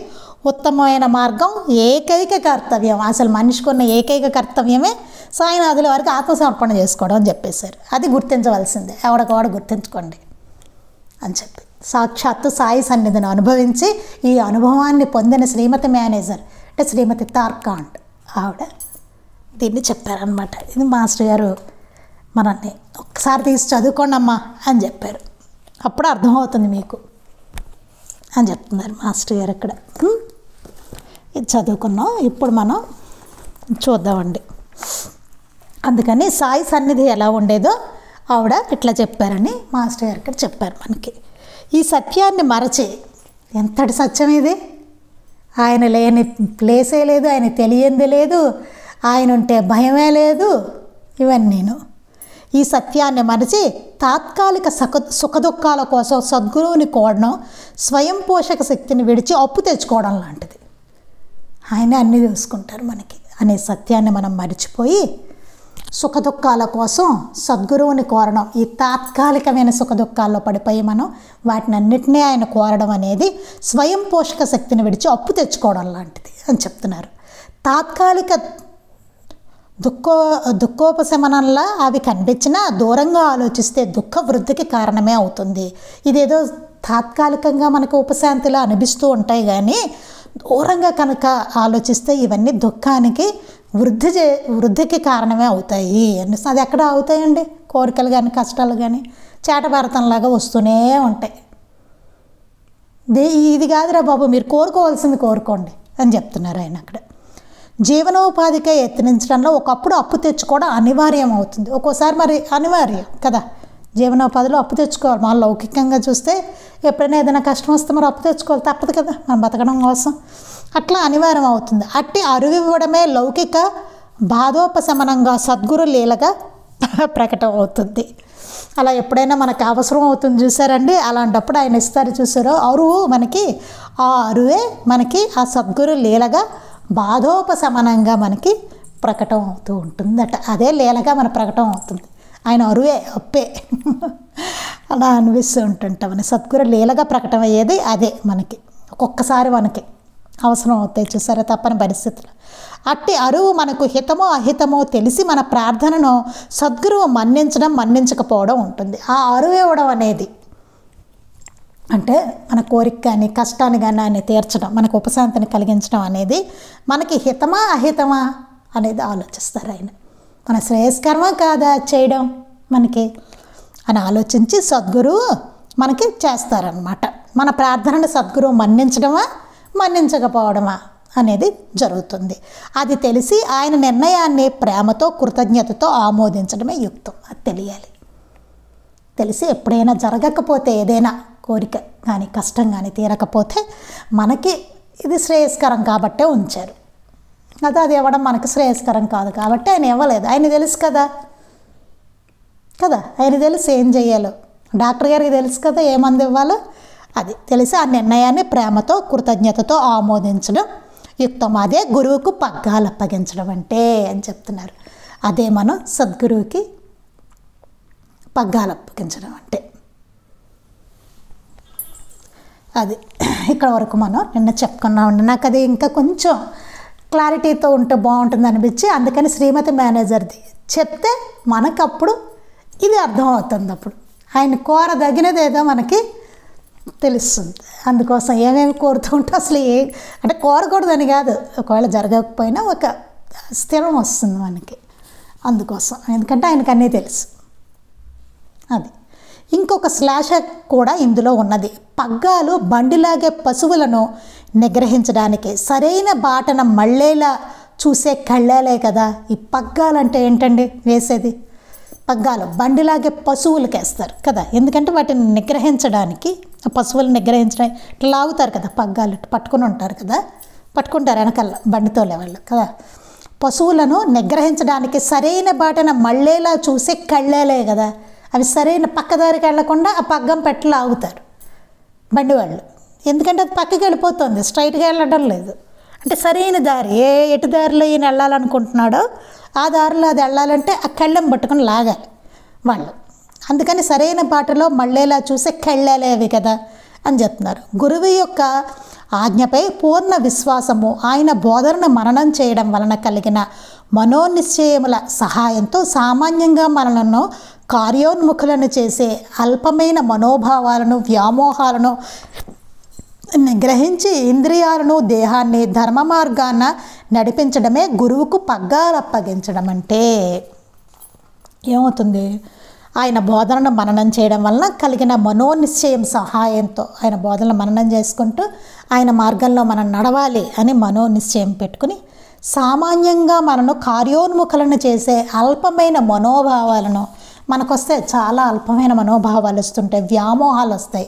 S1: ఉత్తమమైన మార్గం, ఏకైక కర్తవ్యం. అసలు మనిషికి ఉన్న ఏకైక కర్తవ్యమే సాయినాథుల వారికి ఆత్మసమర్పణ చేసుకోవడం అని చెప్పేశారు. అది గుర్తించవలసిందే, ఎవడికవాడు గుర్తించుకోండి. అని చెప్పి సాక్షాత్తు సాయి సన్నిధిని అనుభవించి ఈ అనుభవాన్ని పొందిన శ్రీమతి మేనేజర్ అంటే శ్రీమతి తార్కాండ్ ఆవిడ దీన్ని చెప్పారనమాట. ఇది మాస్టర్ గారు మనల్ని ఒక్కసారి తీసి చదువుకోండి అమ్మా అని చెప్పారు, అప్పుడు అర్థమవుతుంది మీకు అని చెప్తున్నారు మాస్టర్ గారు ఇక్కడ. ఇది చదువుకున్నాం, ఇప్పుడు మనం చూద్దామండి. అందుకని సాయి సన్నిధి ఎలా ఉండేదో ఆవిడ ఇట్లా చెప్పారని మాస్టర్ గారు ఇక్కడ చెప్పారు మనకి. ఈ సత్యాన్ని మరచి, ఎంతటి సత్యం ఇది, ఆయన లేని ప్లేసే లేదు, ఆయన తెలియంది లేదు, ఆయన ఉంటే భయమే లేదు, ఇవన్నీను. ఈ సత్యాన్ని మరచి తాత్కాలిక సుఖదుఖాల కోసం సద్గురువుని కోరడం స్వయం పోషక శక్తిని విడిచి అప్పు తెచ్చుకోవడం లాంటిది. ఆయన అన్నీ చూసుకుంటారు మనకి అనే సత్యాన్ని మనం మరిచిపోయి సుఖదుఖాల కోసం సద్గురువుని కోరడం, ఈ తాత్కాలికమైన సుఖదుఖాల్లో పడిపోయి మనం వాటిని అన్నిటినీ ఆయన కోరడం అనేది స్వయం పోషక శక్తిని విడిచి అప్పు తెచ్చుకోవడం లాంటిది అని చెప్తున్నారు. తాత్కాలిక దుఃఖోపశమనంలా అవి కనిపించినా దూరంగా ఆలోచిస్తే దుఃఖ వృద్ధికి కారణమే అవుతుంది. ఇదేదో తాత్కాలికంగా మనకు ఉపశాంతిలా అనిపిస్తూ ఉంటాయి, కానీ దూరంగా కనుక ఆలోచిస్తే ఇవన్నీ దుఃఖానికి వృద్ధికి కారణమే అవుతాయి. అది ఎక్కడ అవుతాయండి, కోరికలు కానీ కష్టాలు కానీ చేటభారతంలాగా వస్తూనే ఉంటాయి. ఇది కాదురా బాబు, మీరు కోరుకోవాల్సింది కోరుకోండి అని చెప్తున్నారు ఆయన అక్కడ. జీవనోపాధికై యత్నించడంలో ఒకప్పుడు అప్పు తెచ్చుకోవడం అనివార్యం అవుతుంది. ఒక్కోసారి మరి అనివార్యం కదా, జీవనోపాధిలో అప్పు తెచ్చుకోవాలి. మనం లౌకికంగా చూస్తే ఎప్పుడైనా ఏదైనా కష్టం వస్తే మరి అప్పు తెచ్చుకోవాలి, తప్పదు కదా మనం బతకడం కోసం, అట్లా అనివార్యం అవుతుంది. అట్టి అరువివ్వడమే లౌకిక బాధోపశమనంగా సద్గురు లీలగా ప్రకటన అవుతుంది. అలా ఎప్పుడైనా మనకు అవసరం అవుతుంది చూసారండి, అలాంటప్పుడు ఆయన ఇస్తారు చూసారో అరువు మనకి, ఆ అరువే మనకి ఆ సద్గురు లీలగా బాధోపశమనంగా మనకి ప్రకటన అవుతూ ఉంటుందట. అదే లీలగా మన ప్రకటన అవుతుంది. ఆయన అరువే అప్పే అలా అనిపిస్తూ ఉంటుంటామని. సద్గురు లీలగా ప్రకటన అయ్యేది అదే మనకి. ఒక్కొక్కసారి మనకి అవసరం అవుతాయి చూసారా, తప్పని పరిస్థితులు. అట్టి అరువు మనకు హితమో అహితమో తెలిసి మన ప్రార్థనను సద్గురువు మన్నించడం మన్నించకపోవడం ఉంటుంది. ఆ అరువు ఇవ్వడం అనేది అంటే మన కోరిక కానీ కష్టాన్ని కానీ ఆయన తీర్చడం, మనకు ఉపశాంతిని కలిగించడం అనేది మనకి హితమా అహితమా అనేది ఆలోచిస్తారు ఆయన. మన శ్రేయస్కరమా కాదా చేయడం మనకి అని ఆలోచించి సద్గురువు మనకి చేస్తారనమాట. మన ప్రార్థనను సద్గురువు మన్నించడమా మన్నించకపోవడమా అనేది జరుగుతుంది. అది తెలిసి ఆయన నిర్ణయాన్ని ప్రేమతో కృతజ్ఞతతో ఆమోదించడమే యుక్తం. అది తెలియాలి. తెలిసి ఎప్పుడైనా జరగకపోతే ఏదైనా కోరిక కానీ కష్టం కానీ తీరకపోతే మనకి ఇది శ్రేయస్కరం కాబట్టే ఉంచారు, అది ఇవ్వడం మనకి శ్రేయస్కరం కాదు కాబట్టి ఆయన ఇవ్వలేదు. ఆయన తెలుసు కదా ఆయన తెలుసు ఏం చెయ్యాలో, డాక్టర్ గారికి తెలుసు కదా ఏ మందు ఇవ్వాలో. అది తెలిసి ఆ నిర్ణయాన్ని ప్రేమతో కృతజ్ఞతతో ఆమోదించడం యుక్తం. అదే గురువుకు పగ్గాలు అప్పగించడం అంటే అని చెప్తున్నారు. అదే మనం సద్గురువుకి పగ్గాలు అప్పగించడం అంటే. అది ఇక్కడ వరకు మనం నిన్న చెప్పుకున్నామండి. నాకు అది ఇంకా కొంచెం క్లారిటీతో ఉంటే బాగుంటుంది అనిపించి అందుకని శ్రీమతి మేనేజర్ది చెప్తే మనకప్పుడు ఇది అర్థమవుతుంది. అప్పుడు ఆయన కోరదగినది ఏదో మనకి తెలుస్తుంది. అందుకోసం ఏమేమి కోరుతూ ఉంటే అసలు అంటే కోరకూడదని కాదు, ఒకవేళ జరగకపోయినా ఒక స్థిరం వస్తుంది మనకి. అందుకోసం ఎందుకంటే ఆయనకు అన్నీ తెలుసు. అది ఇంకొక శ్లాష కూడా ఇందులో ఉన్నది. పగ్గాలు బండిలాగే పశువులను నిగ్రహించడానికి సరైన బాటన మళ్ళేలా చూసే కళ్ళాలే కదా. ఈ పగ్గాలంటే ఏంటండి వేసేది? పగ్గాలు బండిలాగే పశువులకి వేస్తారు కదా, ఎందుకంటే వాటిని నిగ్రహించడానికి, పశువులను నిగ్రహించడానికి ఇట్లా లాగుతారు కదా, పగ్గాలు పట్టుకుని ఉంటారు కదా, పట్టుకుంటారు వెనకాల బండితో వాళ్ళు కదా. పశువులను నిగ్రహించడానికి సరైన బాటన మళ్ళేలా చూసే కళ్ళాలే కదా. అవి సరైన పక్కదారికి వెళ్లకుండా ఆ పగ్గం పెట్టి లాగుతారు బండి వాళ్ళు, ఎందుకంటే అది పక్కకి వెళ్ళిపోతుంది, స్ట్రైట్గా వెళ్ళడం లేదు. అంటే సరైన దారి, ఎటు దారిలో ఈయన వెళ్ళాలనుకుంటున్నాడో ఆ దారిలో అది వెళ్ళాలంటే ఆ కళ్ళెం పట్టుకొని లాగాలి వాళ్ళు. అందుకని సరైన బాటలో మళ్ళేలా చూసే కళ్ళేలేవి కదా అని చెప్తున్నారు. గురువు యొక్క ఆజ్ఞపై పూర్ణ విశ్వాసము, ఆయన బోధనను మననం చేయడం వలన కలిగిన మనోనిశ్చయముల సహాయంతో సామాన్యంగా మనలను కార్యోన్ముఖులను చేసే అల్పమైన మనోభావాలను, వ్యామోహాలను గ్రహించి ఇంద్రియాలను, దేహాన్ని ధర్మ మార్గాన నడిపించడమే గురువుకు పగ్గాలు అప్పగించడం అంటే. ఏమవుతుంది? ఆయన బోధనను మననం చేయడం వలన కలిగిన మనోనిశ్చయం సహాయంతో ఆయన బోధనలు మననం చేసుకుంటూ ఆయన మార్గంలో మనం నడవాలి అని మనోనిశ్చయం పెట్టుకుని, సామాన్యంగా మనను కార్యోన్ముఖులను చేసే అల్పమైన మనోభావాలను, మనకొస్తే చాలా అల్పమైన మనోభావాలు వస్తుంటాయి, వ్యామోహాలు వస్తాయి,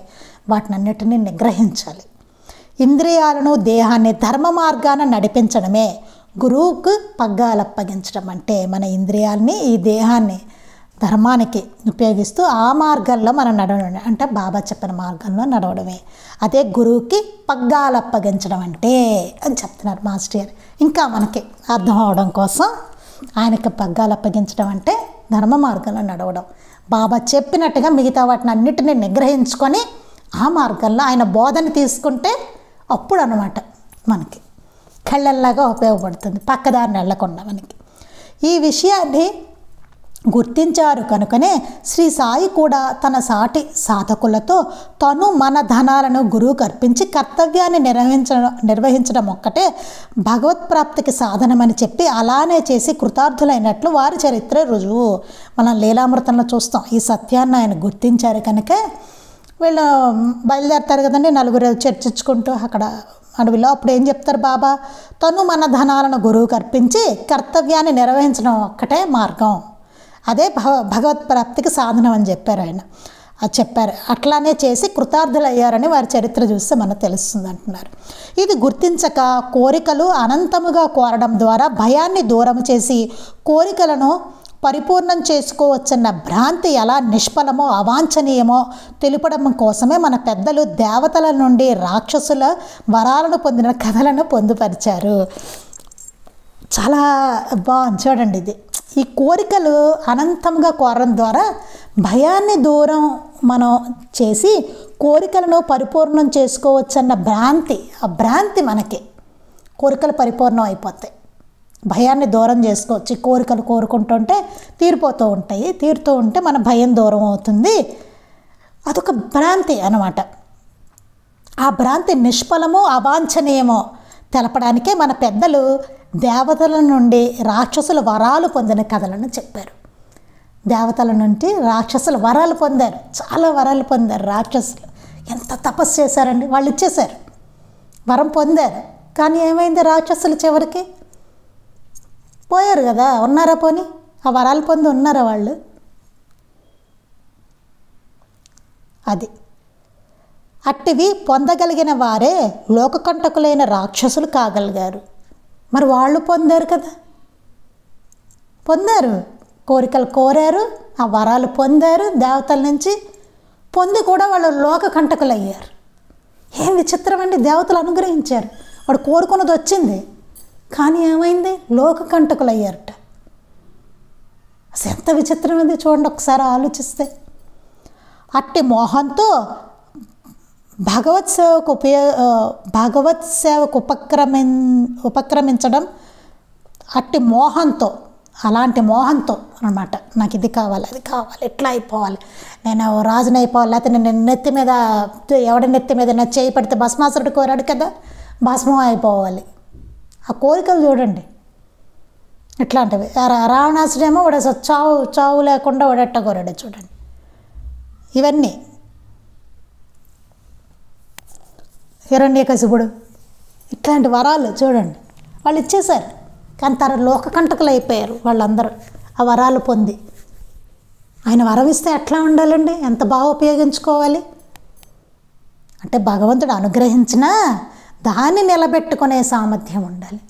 S1: వాటిని అన్నిటినీ నిగ్రహించాలి. ఇంద్రియాలను, దేహాన్ని ధర్మ మార్గాన నడిపించడమే గురువుకు పగ్గాలు అప్పగించడం అంటే. మన ఇంద్రియాలని, ఈ దేహాన్ని ధర్మానికి ఉపయోగిస్తూ ఆ మార్గంలో మనం నడవడం అంటే బాబా చెప్పిన మార్గంలో నడవడమే. అదే గురువుకి పగ్గాలు అప్పగించడం అంటే అని చెప్తున్నారు మాస్టర్ గారు. ఇంకా మనకి అర్థం అవడం కోసం ఆయనకి పగ్గాలు అప్పగించడం అంటే ధర్మ మార్గంలో నడవడం. బాబా చెప్పినట్టుగా మిగతా వాటిని అన్నిటినీ నిగ్రహించుకొని ఆ మార్గంలో ఆయన బోధన తీసుకుంటే అప్పుడు అన్నమాట మనకి కళ్ళల్లాగా ఉపయోగపడుతుంది, పక్కదారిని వెళ్ళకుండా మనకి. ఈ విషయాన్ని గుర్తించారు కనుకనే శ్రీ సాయి కూడా తన సాటి సాధకులతో తను మన ధనాలను గురువుకు అర్పించి కర్తవ్యాన్ని నిర్వహించడం ఒక్కటే భగవత్ప్రాప్తికి సాధనమని చెప్పి అలానే చేసి కృతార్థులైనట్లు వారి చరిత్ర రుజువు. మనం లీలామృతంలో చూస్తాం. ఈ సత్యాన్ని ఆయన గుర్తించారు కనుక వీళ్ళు బయలుదేరుతారు కదండి, నలుగురు చర్చించుకుంటూ అక్కడ అడవిలో. అప్పుడు ఏం చెప్తారు బాబా? తను మన ధనాలను గురువుకు అర్పించి కర్తవ్యాన్ని నిర్వహించడం ఒక్కటే మార్గం, అదే భగవత్ప్రాప్తికి సాధనం అని చెప్పారు ఆయన. అది చెప్పారు. అట్లానే చేసి కృతార్థులయ్యారని వారి చరిత్ర చూస్తే మనకు తెలుస్తుంది అంటున్నారు. ఇది గుర్తించక కోరికలు అనంతముగా కోరడం ద్వారా భయాన్ని దూరం చేసి కోరికలను పరిపూర్ణం చేసుకోవచ్చన్న భ్రాంతి ఎలా నిష్ఫలమో అవాంఛనీయమో తెలుపడం కోసమే మన పెద్దలు దేవతల నుండి రాక్షసుల వరాలను పొందిన కథలను పొందుపరిచారు. చాలా బాగుంది చూడండి. ఇది ఈ కోరికలు అనంతంగా కోరడం ద్వారా భయాన్ని దూరం మనం చేసి కోరికలను పరిపూర్ణం చేసుకోవచ్చన్న భ్రాంతి, ఆ భ్రాంతి మనకి కోరికలు పరిపూర్ణం అయిపోతాయి. భయాన్ని దూరం చేసుకోవచ్చు. కోరికలు కోరుకుంటుంటే తీరిపోతూ ఉంటాయి, తీరుతూ ఉంటే మన భయం దూరం అవుతుంది. అదొక భ్రాంతి అన్నమాట. ఆ భ్రాంతి నిష్ఫలమో అవాంఛనీయమో తెలపడానికే మన పెద్దలు దేవతల నుండి రాక్షసుల వరాలు పొందిన కథలను చెప్పారు. దేవతల నుండి రాక్షసుల వరాలు పొందారు, చాలా వరాలు పొందారు రాక్షసులు. ఎంత తపస్సు చేశారండి వాళ్ళు, ఇచ్చేశారు, వరం పొందారు. కానీ ఏమైంది? రాక్షసులు చివరికి పోయారు కదా. ఉన్నారా? పోనీ ఆ వరాలు పొంది ఉన్నారా వాళ్ళు? అది అట్టివి పొందగలిగిన వారే లోకకంటకులైన రాక్షసులు కాగలిగారు. మరి వాళ్ళు పొందారు కదా, పొందారు, కోరికలు కోరారు, ఆ వరాలు పొందారు దేవతల నుంచి, పొంది కూడా వాళ్ళు లోకకంటకులు అయ్యారు. ఏం విచిత్రం అండి! దేవతలు అనుగ్రహించారు, వాడు కోరుకున్నది వచ్చింది, కానీ ఏమైంది? లోకకంటకులు అయ్యారట. అసలు ఎంత విచిత్రం ఉంది చూడండి ఒకసారి ఆలోచిస్తే. అట్టి మోహంతో భగవత్ సేవకు ఉపక్రమించడం, అట్టి మోహంతో, అలాంటి మోహంతో అన్నమాట. నాకు ఇది కావాలి, అది కావాలి, ఎట్లా అయిపోవాలి, నేను రాజుని అయిపోవాలి, లేకపోతే నేను నెత్తి మీద ఎవడి నెత్తి మీద నా చేయి పడితే భస్మాసురుడు కోరాడు కదా, భస్మం అయిపోవాలి. ఆ కోరికలు చూడండి ఎట్లాంటివి. రావణాసుడేమో వాడు అసలు చావు లేకుండా వాడెట్ట కోరాడు చూడండి. ఇవన్నీ హిరణ్యకశిపుడు, ఇట్లాంటి వరాలు చూడండి వాళ్ళు ఇచ్చేశారు. కానీ లోకకంటకులు అయిపోయారు వాళ్ళందరూ ఆ వరాలు పొంది. ఆయన వరం ఇస్తే ఎట్లా ఉండాలండి, ఎంత బాగా ఉపయోగించుకోవాలి అంటే భగవంతుడు అనుగ్రహించినా దాన్ని నిలబెట్టుకునే సామర్థ్యం ఉండాలి.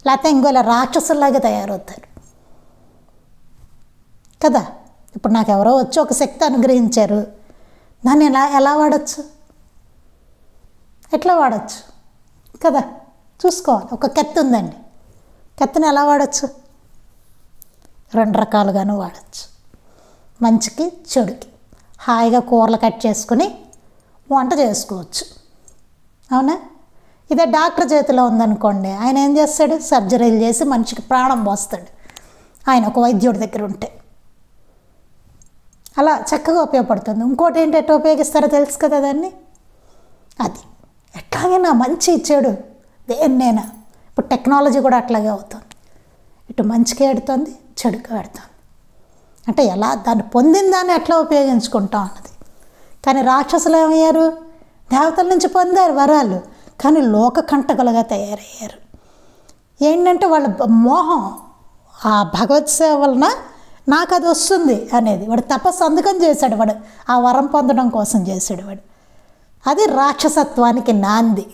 S1: లేకపోతే ఇంకోలా రాక్షసులాగా తయారవుతారు కదా. ఇప్పుడు నాకు ఎవరో వచ్చి ఒక శక్తి అనుగ్రహించారు, దాన్ని ఎలా వాడచ్చు, ఎట్లా వాడచ్చు కదా, చూసుకోవాలి. ఒక కత్తి ఉందండి, కత్తిని ఎలా వాడచ్చు? 2 రకాలుగాను వాడచ్చు. మంచికి చెడుకి. హాయిగా కూరలు కట్ చేసుకుని వంట చేసుకోవచ్చు, అవునా? ఇదే డాక్టర్ చేతిలో ఉందనుకోండి, ఆయన ఏం చేస్తాడు? సర్జరీలు చేసి మనిషికి ప్రాణం పోస్తాడు. ఆయన ఒక వైద్యుడి దగ్గర ఉంటే అలా చక్కగా ఉపయోగపడుతుంది. ఇంకోటి ఏంటి ఎట్లా ఉపయోగిస్తారో తెలుసు కదా దాన్ని. అది ఎట్లాగైనా మంచి చెడు దేన్నైనా ఇప్పుడు టెక్నాలజీ కూడా అట్లాగే అవుతుంది. ఇటు మంచిగా ఎడుతుంది, చెడుగా ఎడుతుంది. అంటే ఎలా దాన్ని పొందిన దాన్ని ఎట్లా ఉపయోగించుకుంటాం అన్నది. కానీ రాక్షసులు ఏమయ్యారు? దేవతల నుంచి పొందారు వరాలు, కానీ లోక కంటకులుగా తయారయ్యారు. ఏంటంటే వాళ్ళ మోహం ఆ భగవత్ సేవ వలన నాకు అది వస్తుంది అనేది. వాడు తపస్సు అందుకని చేశాడు, వాడు ఆ వరం పొందడం కోసం చేశాడు వాడు. అది రాక్షసత్వానికి నాంది,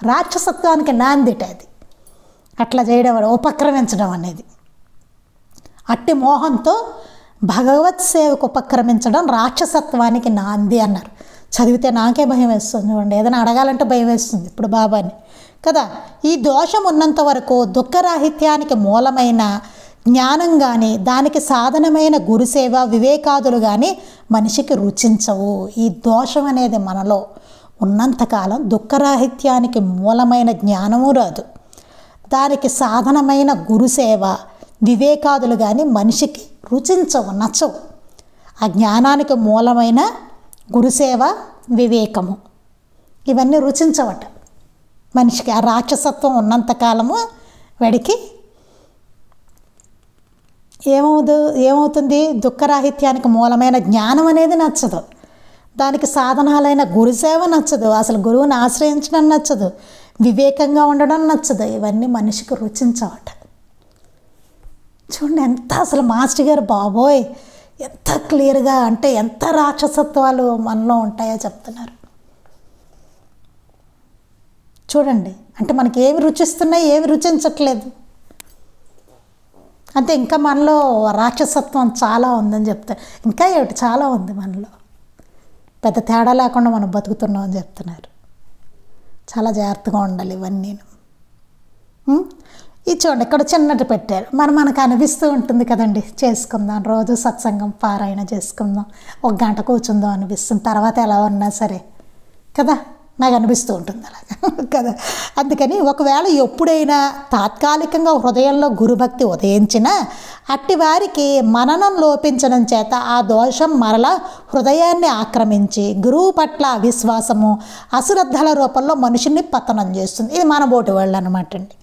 S1: రాక్షసత్వానికి నాందిట అది. అట్లా చేయడం, వాడు ఉపక్రమించడం అనేది. అట్టి మోహంతో భగవత్ సేవకు ఉపక్రమించడం రాక్షసత్వానికి నాంది అన్నారు. చదివితే నాకే భయం వేస్తుంది చూడండి, ఏదైనా అడగాలంటే భయం వేస్తుంది ఇప్పుడు బాబాని కదా. ఈ దోషం ఉన్నంత వరకు దుఃఖరాహిత్యానికి మూలమైన జ్ఞానం కానీ దానికి సాధనమైన గురుసేవ వివేకాదులు కానీ మనిషికి రుచించవు. ఈ దోషం అనేది మనలో ఉన్నంతకాలం దుఃఖరాహిత్యానికి మూలమైన జ్ఞానము రాదు, దానికి సాధనమైన గురుసేవ వివేకాదులు కానీ మనిషికి రుచించవు, నచ్చవు. ఆ జ్ఞానానికి మూలమైన గురుసేవ వివేకము ఇవన్నీ రుచించవట మనిషికి. ఆ రాక్షసత్వం ఉన్నంతకాలము వాడికి ఏమవుతుంది? దుఃఖరాహిత్యానికి మూలమైన జ్ఞానం అనేది నచ్చదు, దానికి సాధనాలైన గురుసేవ నచ్చదు, అసలు గురువుని ఆశ్రయించడం నచ్చదు, వివేకంగా ఉండడం నచ్చదు. ఇవన్నీ మనిషికి రుచించవట. చూడండి ఎంత అసలు మాస్టర్ గారు బాబోయ్ ఎంత క్లియర్గా, అంటే ఎంత రాక్షసత్వాలు మనలో ఉంటాయో చెప్తున్నారు చూడండి. అంటే మనకి ఏమి రుచిస్తున్నాయి, ఏమి రుచించట్లేదు. అంటే ఇంకా మనలో రాక్షసత్వం చాలా ఉందని చెప్తారు. ఇంకా ఏమిటి చాలా ఉంది మనలో, పెద్ద తేడా లేకుండా మనం బతుకుతున్నాం అని చెప్తున్నారు. చాలా జాగ్రత్తగా ఉండాలి ఇవన్నీ. ఇది చూడండి ఇక్కడ చిన్నట్టు పెట్టారు. మనకు అనిపిస్తూ ఉంటుంది కదండి, చేసుకుందాం రోజు సత్సంగం పారాయణ చేసుకుందాం, 1 గంట కూర్చుందాం అనిపిస్తుంది. తర్వాత ఎలా ఉన్నా సరే కదా, నాకు అనిపిస్తూ ఉంటుంది అలాగా కదా. అందుకని ఒకవేళ ఎప్పుడైనా తాత్కాలికంగా హృదయంలో గురుభక్తి ఉదయించినా అట్టి వారికి మననం లోపించడం చేత ఆ దోషం మరలా హృదయాన్ని ఆక్రమించి గురువు పట్ల అవిశ్వాసము అశ్రద్ధల రూపంలో మనిషిని పతనం చేస్తుంది. ఇది మన బోటి వాళ్ళు అనమాట అండి.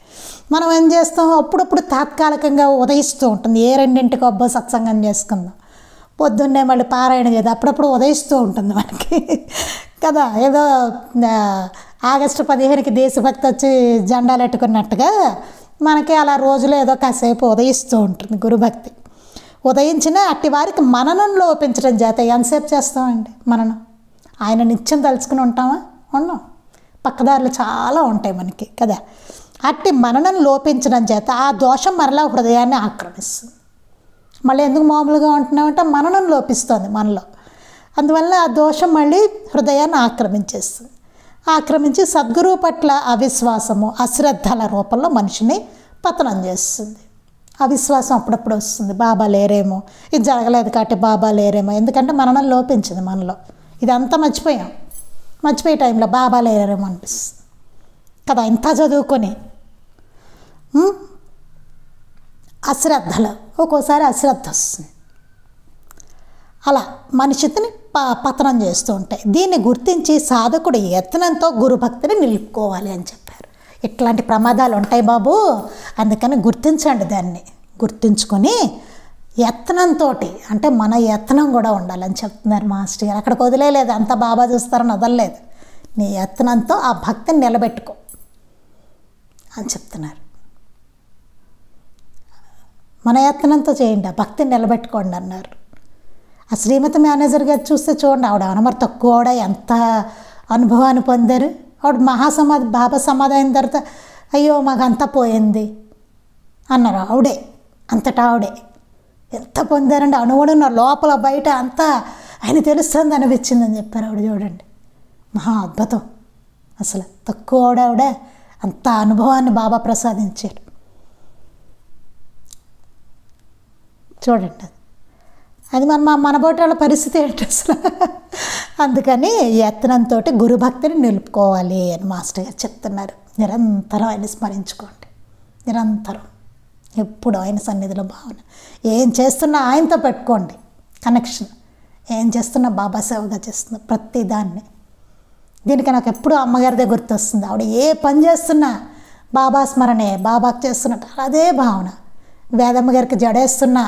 S1: మనం ఏం చేస్తాం, అప్పుడప్పుడు తాత్కాలికంగా ఉదయిస్తూ ఉంటుంది. ఏ 2ంటికి అబ్బో సత్సంగం చేసుకుందాం, పొద్దున్నే మళ్ళీ పారాయణ చేద్దాం, అప్పుడప్పుడు ఉదయిస్తూ ఉంటుంది మనకి కదా. ఏదో ఆగస్టు 15కి దేశభక్తి వచ్చి జెండాలు ఎట్టుకున్నట్టుగా మనకి అలా రోజులో ఏదో కాసేపు ఉదయిస్తూ ఉంటుంది గురుభక్తి. ఉదయించిన అట్టి వారికి మననం లోపించడం చేత ఎంతసేపు చేస్తామండి మననం? ఆయన నిత్యం తలుచుకుని ఉంటామా? ఉన్నాం. పక్కదారులు చాలా ఉంటాయి మనకి కదా. అట్టి మననం లోపించడం చేత ఆ దోషం మరలా హృదయాన్ని ఆక్రమిస్తుంది. మళ్ళీ ఎందుకు మామూలుగా ఉంటున్నామంటే మననం లోపిస్తుంది మనలో. అందువల్ల ఆ దోషం మళ్ళీ హృదయాన్ని ఆక్రమించేస్తుంది. ఆక్రమించి సద్గురువు పట్ల అవిశ్వాసము అశ్రద్ధల రూపంలో మనిషిని పతనం చేస్తుంది. అవిశ్వాసం అప్పుడప్పుడు వస్తుంది, బాబా లేరేమో, ఇది జరగలేదు కాబట్టి బాబా లేరేమో. ఎందుకంటే మననం లోపించింది మనలో. ఇదంతా మర్చిపోయే టైంలో బాబా లేరేమో అనిపిస్తుంది కదా. ఇంత చదువుకొని అశ్రద్ధలు, ఒక్కోసారి అశ్రద్ధ వస్తుంది, అలా మనిషిని పతనం చేస్తూ ఉంటాయి. దీన్ని గుర్తించి సాధకుడు యత్నంతో గురుభక్తిని నిలుపుకోవాలి అని చెప్పారు. ఇట్లాంటి ప్రమాదాలు ఉంటాయి బాబు, అందుకని గుర్తించండి. దాన్ని గుర్తించుకొని యత్నంతో, అంటే మన యత్నం కూడా ఉండాలని చెప్తున్నారు మాస్టర్ గారు. అక్కడికి వదిలేదు, అంత బాబా చూస్తారని వదలలేదు. నీ యత్నంతో ఆ భక్తిని నిలబెట్టుకో అని చెప్తున్నారు. మన యత్నంతో చేయండి, ఆ భక్తిని నిలబెట్టుకోండి అన్నారు. ఆ శ్రీమతి మేనేజర్ గారు చూస్తే చూడండి, ఆవిడ మరి తక్కువ, ఆవిడ ఎంత అనుభవాన్ని పొందారు. ఆవిడ మహాసమాధి బాబా సమాధి అయిన తర్వాత అయ్యో మాకు అంతా పోయింది అన్నారు. ఆవిడే అంతటా ఆవిడే ఎంత పొందారండి, అణువుడున్న లోపల బయట అంతా ఆయన తెలుస్తుంది అనిపించిందని చెప్పారు ఆవిడ. చూడండి మహా అద్భుతం. అసలు తక్కువ ఆవిడ అంత అనుభవాన్ని బాబా ప్రసాదించారు. చూడండి అది మనబోటి వాళ్ళ పరిస్థితి ఏంటి అసలు. అందుకని యత్నంతో గురుభక్తిని నిలుపుకోవాలి అని మాస్టర్ గారు చెప్తున్నారు. నిరంతరం ఆయన స్మరించుకోండి, నిరంతరం ఎప్పుడు ఆయన సన్నిధిలో భావన. ఏం చేస్తున్నా ఆయనతో పెట్టుకోండి కనెక్షన్. ఏం చేస్తున్నా బాబా సేవగా చేస్తున్నా ప్రతి దాన్ని. దీనికి నాకు ఎప్పుడూ అమ్మగారిదే గుర్తొస్తుంది. ఆవిడ ఏ పని చేస్తున్నా బాబా స్మరణే, బాబాకి చేస్తున్నట్టు అదే భావన. వేదమ్మ గారికి జడేస్తున్నా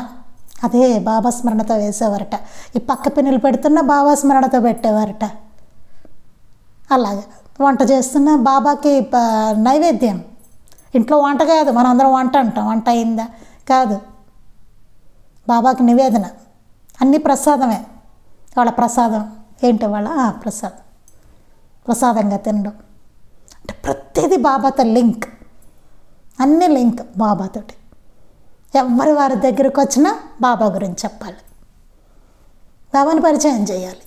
S1: అదే బాబా స్మరణతో వేసేవారట. ఈ పక్క పిన్నులు పెడుతున్నా బాబా స్మరణతో పెట్టేవారట. అలాగే వంట చేస్తున్నా బాబాకి నైవేద్యం. ఇంట్లో వంట కాదు, మనం అందరం వంట అంటాం. వంట అయిందా? కాదు, బాబాకి నివేదన. అన్నీ ప్రసాదమే. వాళ్ళ ప్రసాదం ఏంటి? వాళ్ళ ప్రసాదంగా తినడం అంటే ప్రతిదీ బాబాతో లింక్, అన్నీ లింక్ బాబాతోటి. ఎవరి వారి దగ్గరికి వచ్చినా బాబా గురించి చెప్పాలి, బాబాని పరిచయం చేయాలి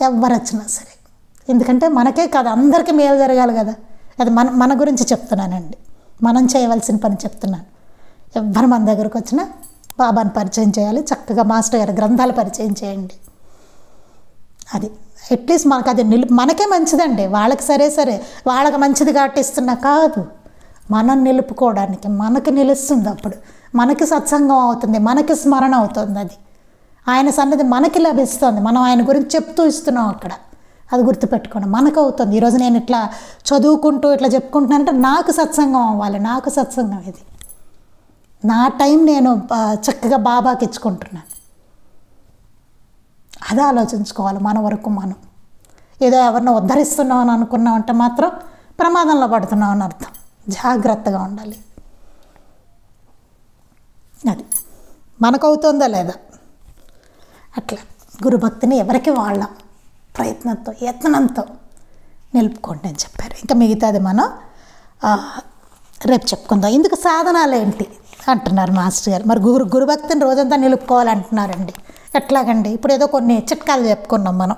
S1: ఎవరు వచ్చినా సరే. ఎందుకంటే మనకే కాదు, అందరికీ మేలు జరగాలి కదా. అది మన గురించి చెప్తున్నానండి, మనం చేయవలసిన పని చెప్తున్నాను. ఎవరు మన దగ్గరకు వచ్చినా బాబాని పరిచయం చేయాలి. చక్కగా మాస్టర్ గారి గ్రంథాలు పరిచయం చేయండి. అది అట్లీస్ట్ మనకు అది మనకే మంచిదండి. వాళ్ళకి సరే వాళ్ళకి మంచిది కాబట్టి ఇస్తున్నా కాదు, మనం నిలుపుకోవడానికి మనకి నిలుస్తుంది. అప్పుడు మనకి సత్సంగం అవుతుంది, మనకి స్మరణ అవుతుంది. అది ఆయన సన్నిధి మనకి లభిస్తుంది. మనం ఆయన గురించి చెప్తూ ఇస్తున్నాం అక్కడ. అది గుర్తుపెట్టుకోండి, మనకు అవుతుంది. ఈరోజు నేను ఇట్లా చదువుకుంటూ ఇట్లా చెప్పుకుంటున్నానంటే నాకు సత్సంగం అవ్వాలి, నాకు సత్సంగం ఇది. నా టైం నేను చక్కగా బాబాకి ఇచ్చుకుంటున్నాను. అది ఆలోచించుకోవాలి. మన వరకు మనం ఏదో ఎవరినో ఉద్ధరిస్తున్నాం అని అనుకున్నామంటే మాత్రం ప్రమాదంలో పడుతున్నాం అని అర్థం. జాగ్రత్తగా ఉండాలి. అది మనకు అవుతుందా లేదా అట్లా గురుభక్తిని ఎవరికి వాళ్ళ ప్రయత్నంతో యత్నంతో నిలుపుకోండి అని చెప్పారు. ఇంకా మిగతాది మనం రేపు చెప్పుకుందాం. ఇందుకు సాధనాలు ఏంటి అంటున్నారు మాస్టర్ గారు. మరి గురుభక్తిని రోజంతా నిలుపుకోవాలంటున్నారండి. ఎట్లాగండి? ఇప్పుడు ఏదో కొన్ని చిట్కాలు చెప్పుకున్నాం మనం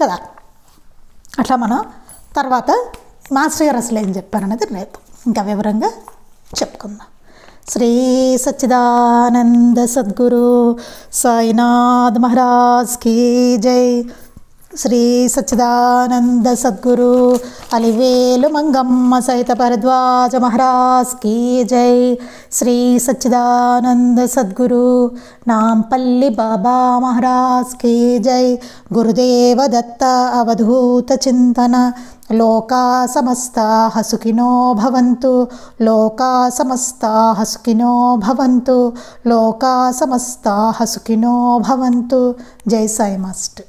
S1: కదా. అట్లా మనం తర్వాత మాస్టర్ గారు అసలు ఏం చెప్పారనేది రేపు ఇంకా వివరంగా చెప్పుకుందాం. శ్రీ సచ్చిదానంద సద్గురు సాయినాథ్ మహారాజ్ కీ జై. శ్రీ సచ్చిదానంద సద్గురు అలివేలు మంగమ్మ సహిత భరద్వాజ మహారాజ్ కీ జై. శ్రీ సచ్చిదానంద సద్గురు నాంపల్లి బాబా మహారాజ్ కీ జై. గురుదేవ దత్త అవధూత చింతన. లోకా సమస్తాః సుఖినో భవంతు. లోకా సమస్తాః సుఖినో భవంతు. లోకా సమస్తాః సుఖినో భవంతు. జై సాయి మాస్టర్.